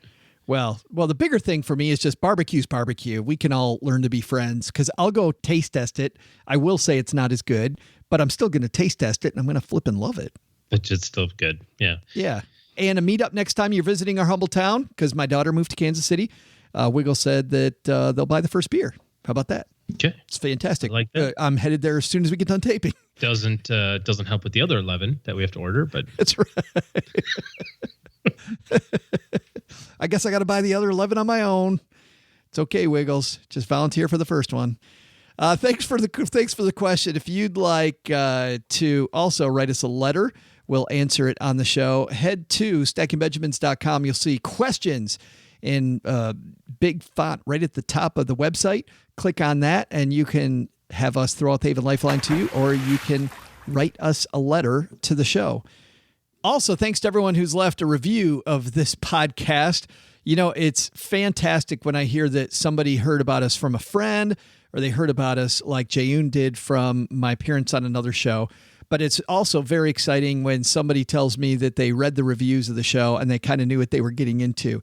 Well, the bigger thing for me is just barbecue's barbecue. We can all learn to be friends because I'll go taste test it. I will say it's not as good, but I'm still going to taste test it and I'm going to flip and love it. But it's still good. Yeah. Yeah. And a meetup next time you're visiting our humble town, because my daughter moved to Kansas City. Wiggle said that they'll buy the first beer. How about that? Okay. It's fantastic. I like that. I'm headed there as soon as we get done taping. Doesn't help with the other 11 that we have to order, but that's right. I guess I got to buy the other 11 on my own. It's okay, Wiggles. Just volunteer for the first one. Thanks for the question. If you'd like to also write us a letter, we'll answer it on the show. Head to stackingbenjamins.com. You'll see questions in big font right at the top of the website. Click on that, and you can have us throw out the Haven Lifeline to you, or you can write us a letter to the show. Also, thanks to everyone who's left a review of this podcast. You know, it's fantastic when I hear that somebody heard about us from a friend, or they heard about us like Jayun did from my appearance on another show. But it's also very exciting when somebody tells me that they read the reviews of the show and they kind of knew what they were getting into.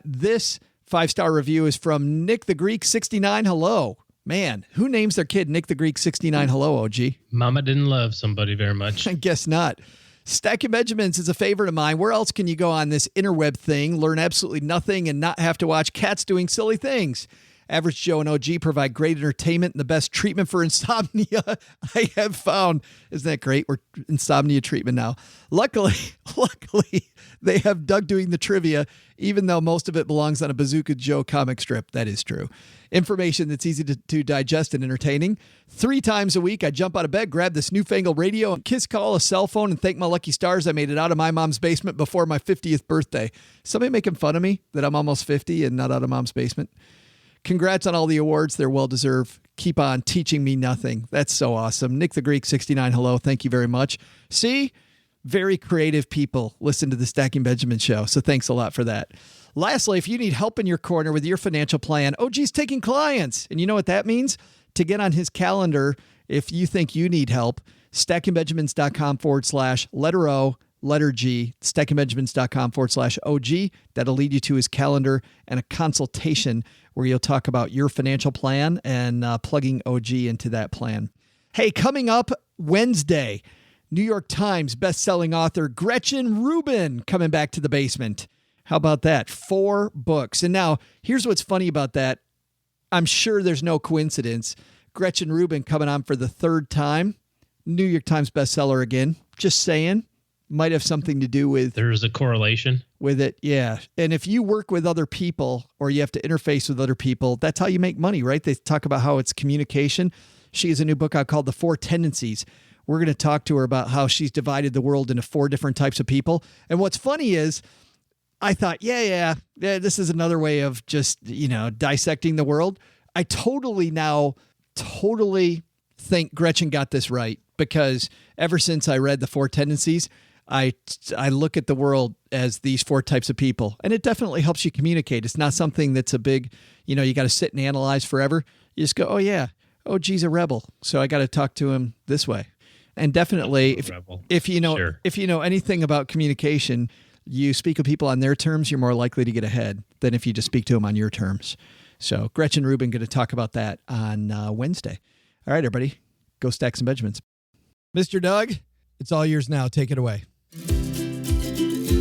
This 5-star review is from Nick the Greek 69. Hello. Man, who names their kid Nick the Greek 69? Hello, OG. Mama didn't love somebody very much. I guess not. Stacking Benjamins is a favorite of mine. Where else can you go on this interweb thing, learn absolutely nothing, and not have to watch cats doing silly things? Average Joe and OG provide great entertainment and the best treatment for insomnia I have found. Isn't that great? We're insomnia treatment now. Luckily, they have Doug doing the trivia, even though most of it belongs on a Bazooka Joe comic strip. That is true. Information that's easy to digest and entertaining. 3 times a week, I jump out of bed, grab this newfangled radio, and kiss call a cell phone, and thank my lucky stars I made it out of my mom's basement before my 50th birthday. Somebody making fun of me that I'm almost 50 and not out of mom's basement? Congrats on all the awards. They're well-deserved. Keep on teaching me nothing. That's so awesome. Nick the Greek 69, hello. Thank you very much. See? Very creative people listen to the Stacking Benjamin show, so thanks a lot for that. Lastly, if you need help in your corner with your financial plan, OG's taking clients. And you know what that means? To get on his calendar, if you think you need help, stackingbenjamins.com/letter O, letter G, stackingbenjamins.com/OG. That'll lead you to his calendar and a consultation where you'll talk about your financial plan and plugging OG into that plan. Hey, coming up Wednesday, New York Times bestselling author Gretchen Rubin coming back to the basement. How about that? 4 books. And now, here's what's funny about that. I'm sure there's no coincidence. Gretchen Rubin coming on for the 3rd time. New York Times bestseller again. Just saying. Might have something to do with... There's a correlation. With it, yeah. And if you work with other people or you have to interface with other people, that's how you make money, right? They talk about how it's communication. She has a new book out called The 4 Tendencies. We're going to talk to her about how she's divided the world into 4 different types of people. And what's funny is I thought, yeah, this is another way of just, dissecting the world. I totally think Gretchen got this right, because ever since I read The 4 Tendencies, I look at the world as these 4 types of people, and it definitely helps you communicate. It's not something that's a big, you got to sit and analyze forever. You just go, oh yeah, OG's a rebel, so I got to talk to him this way. And definitely, if you know anything about communication, you speak with people on their terms, you're more likely to get ahead than if you just speak to them on your terms. So Gretchen Rubin going to talk about that on Wednesday. All right, everybody, go stack some Benjamins. Mr. Doug, it's all yours now. Take it away.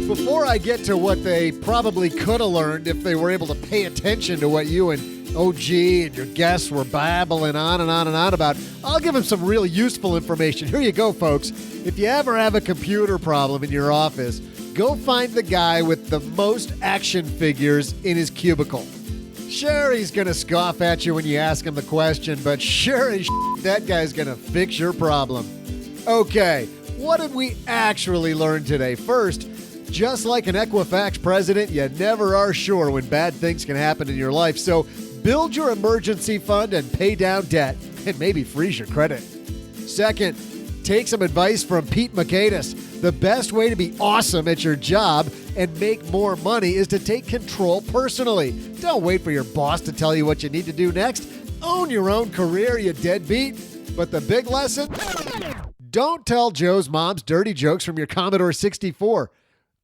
Before I get to what they probably could have learned if they were able to pay attention to what you and OG and your guests were babbling on and on and on about, I'll give them some real useful information. Here you go, folks. If you ever have a computer problem in your office, go find the guy with the most action figures in his cubicle. Sure, he's going to scoff at you when you ask him the question, but sure as that guy's going to fix your problem. Okay, what did we actually learn today? First, just like an Equifax president, you never are sure when bad things can happen in your life, so build your emergency fund and pay down debt, and maybe freeze your credit. Second, take some advice from Pete Mockaitis. The best way to be awesome at your job and make more money is to take control personally. Don't wait for your boss to tell you what you need to do next. Own your own career, you deadbeat. But the big lesson? Don't tell Joe's mom's dirty jokes from your Commodore 64.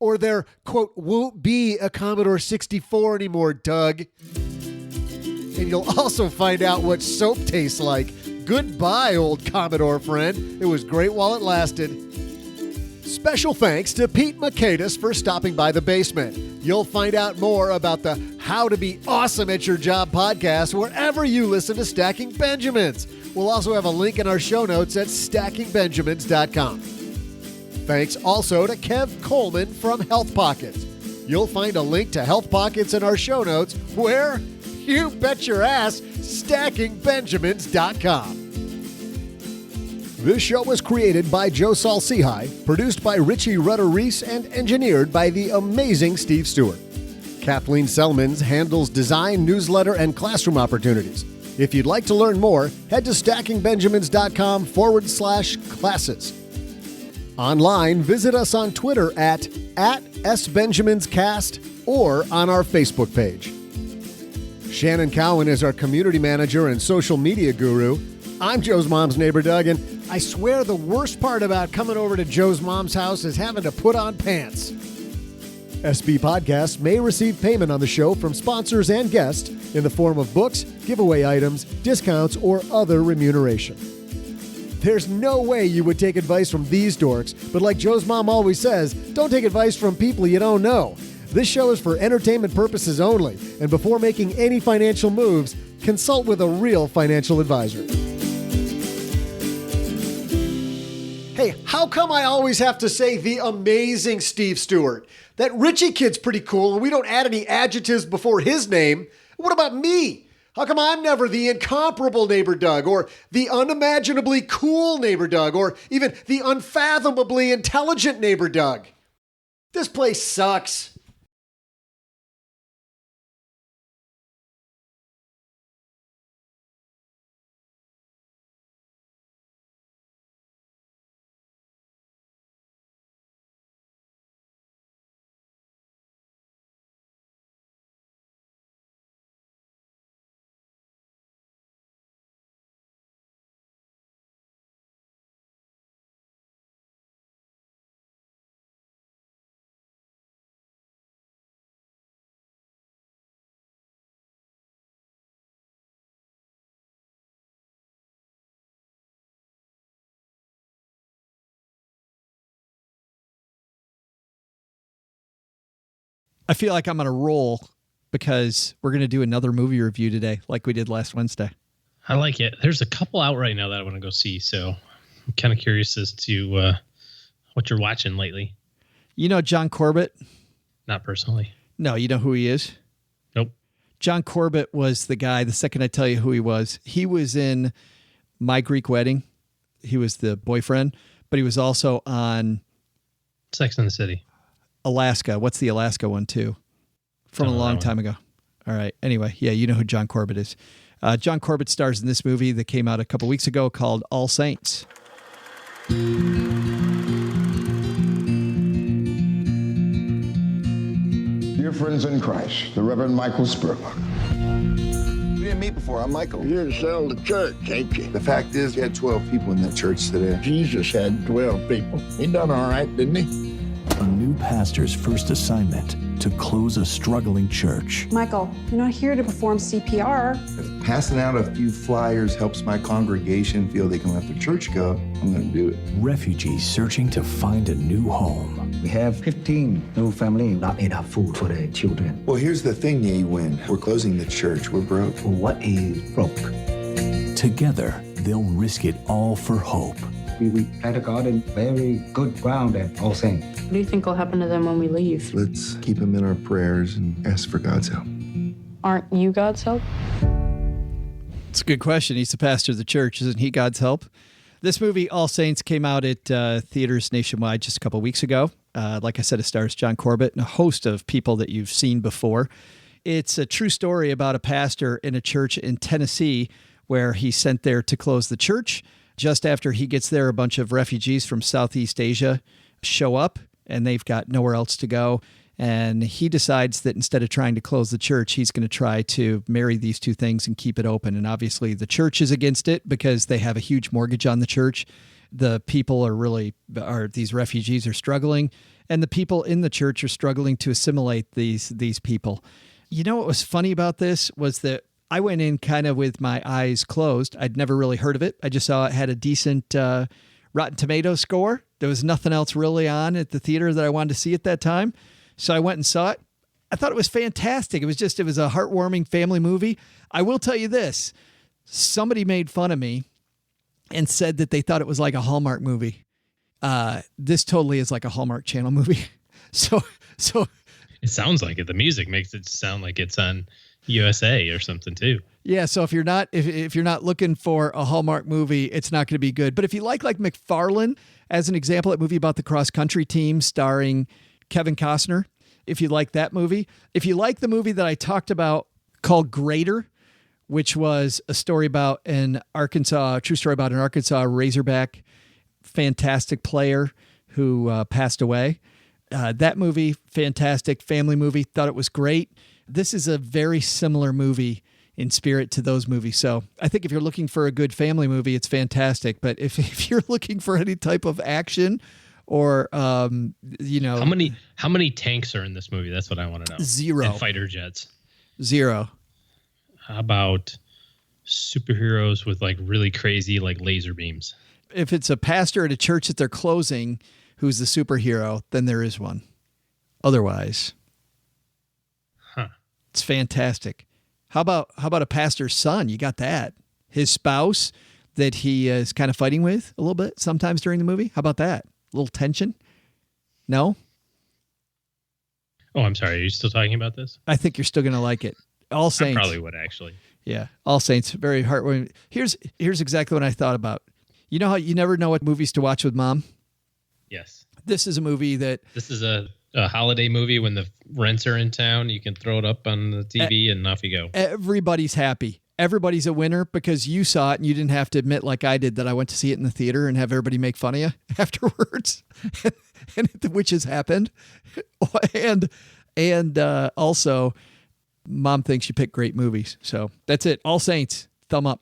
Or there, quote, won't be a Commodore 64 anymore, Doug. And you'll also find out what soap tastes like. Goodbye, old Commodore friend. It was great while it lasted. Special thanks to Pete Mockaitis for stopping by the basement. You'll find out more about the How to Be Awesome at Your Job podcast wherever you listen to Stacking Benjamins. We'll also have a link in our show notes at stackingbenjamins.com. Thanks also to Kev Coleman from Health Pockets. You'll find a link to Health Pockets in our show notes where, you bet your ass, stackingbenjamins.com. This show was created by Joe Saul-Sehy, produced by Richie Rutter-Reese, and engineered by the amazing Steve Stewart. Kathleen Selmans handles design, newsletter, and classroom opportunities. If you'd like to learn more, head to stackingbenjamins.com/classes. Online, visit us on Twitter at @SBenjaminsCast or on our Facebook page. Shannon Cowan is our community manager and social media guru. I'm Joe's mom's neighbor, Doug, and I swear the worst part about coming over to Joe's mom's house is having to put on pants. SB Podcasts may receive payment on the show from sponsors and guests in the form of books, giveaway items, discounts, or other remuneration. There's no way you would take advice from these dorks, but like Joe's mom always says, don't take advice from people you don't know. This show is for entertainment purposes only, and before making any financial moves, consult with a real financial advisor. Hey, how come I always have to say the amazing Steve Stewart? That Richie kid's pretty cool, and we don't add any adjectives before his name. What about me? How come I'm never the incomparable neighbor Doug, or the unimaginably cool neighbor Doug, or even the unfathomably intelligent neighbor Doug? This place sucks. I feel like I'm on a roll because we're going to do another movie review today like we did last Wednesday. I like it. There's a couple out right now that I want to go see, so I'm kind of curious as to what you're watching lately. You know John Corbett? Not personally. No, you know who he is? Nope. John Corbett was the guy, the second I tell you who he was in My Greek Wedding. He was the boyfriend, but he was also on Sex and the City. Alaska. What's the Alaska one too? From a long time ago. All right. Anyway, yeah, you know who John Corbett is. John Corbett stars in this movie that came out a couple weeks ago called All Saints. Dear friends in Christ, the Reverend Michael Spurlock. We didn't meet before. I'm Michael. You're here to sell the church, ain't you? The fact is, you had 12 people in that church today. Jesus had 12 people. He done all right, didn't he? A new pastor's first assignment to close a struggling church. Michael, you're not here to perform CPR. If passing out a few flyers helps my congregation feel they can let their church go, I'm going to do it. Refugees searching to find a new home. We have 15 new families, not enough food for the children. Well, here's the thing, Ye Win. We're closing the church. We're broke. What is broke? Together, they'll risk it all for hope. We had a garden, very good ground at All Saints. What do you think will happen to them when we leave? Let's keep them in our prayers and ask for God's help. Aren't you God's help? It's a good question. He's the pastor of the church. Isn't he God's help? This movie, All Saints, came out at theaters nationwide just a couple weeks ago. Like I said, it stars John Corbett and a host of people that you've seen before. It's a true story about a pastor in a church in Tennessee where he's sent there to close the church. Just after he gets there, a bunch of refugees from Southeast Asia show up, and they've got nowhere else to go. And he decides that instead of trying to close the church, he's going to try to marry these two things and keep it open. And obviously the church is against it because they have a huge mortgage on the church. The people these refugees are struggling, and the people in the church are struggling to assimilate these people. You know what was funny about this was that I went in kind of with my eyes closed. I'd never really heard of it. I just saw it had a decent Rotten Tomatoes score. There was nothing else really on at the theater that I wanted to see at that time. So I went and saw it. I thought it was fantastic. It was a heartwarming family movie. I will tell you this. Somebody made fun of me and said that they thought it was like a Hallmark movie. This totally is like a Hallmark Channel movie. So it sounds like it. The music makes it sound like it's on USA or something too. Yeah, so if you're not if you're not looking for a Hallmark movie, it's not going to be good. But if you like McFarlane, as an example, that movie about the cross country team starring Kevin Costner, if you like that movie, if you like the movie that I talked about called Greater, which was a story about a true story about an Arkansas Razorback, fantastic player who passed away. That movie, fantastic family movie. Thought it was great. This is a very similar movie in spirit to those movies. So I think if you're looking for a good family movie, it's fantastic. But if you're looking for any type of action or, how many tanks are in this movie? That's what I want to know. 0. And fighter jets. 0. How about superheroes with really crazy laser beams? If it's a pastor at a church that they're closing who's the superhero, then there is one. Otherwise, it's fantastic. How about a pastor's son? You got that. His spouse that he is kind of fighting with a little bit sometimes during the movie. How about that? A little tension? No? Oh, I'm sorry. Are you still talking about this? I think you're still going to like it. All Saints. I probably would, actually. Yeah. All Saints. Very heartwarming. Here's exactly what I thought about. You know how you never know what movies to watch with mom? Yes. This is a movie that... This is a holiday movie. When the rents are in town, you can throw it up on the TV and off you go. Everybody's happy. Everybody's a winner because you saw it and you didn't have to admit like I did that I went to see it in the theater and have everybody make fun of you afterwards. and which has happened. And also, mom thinks you pick great movies. So that's it. All Saints. Thumb up.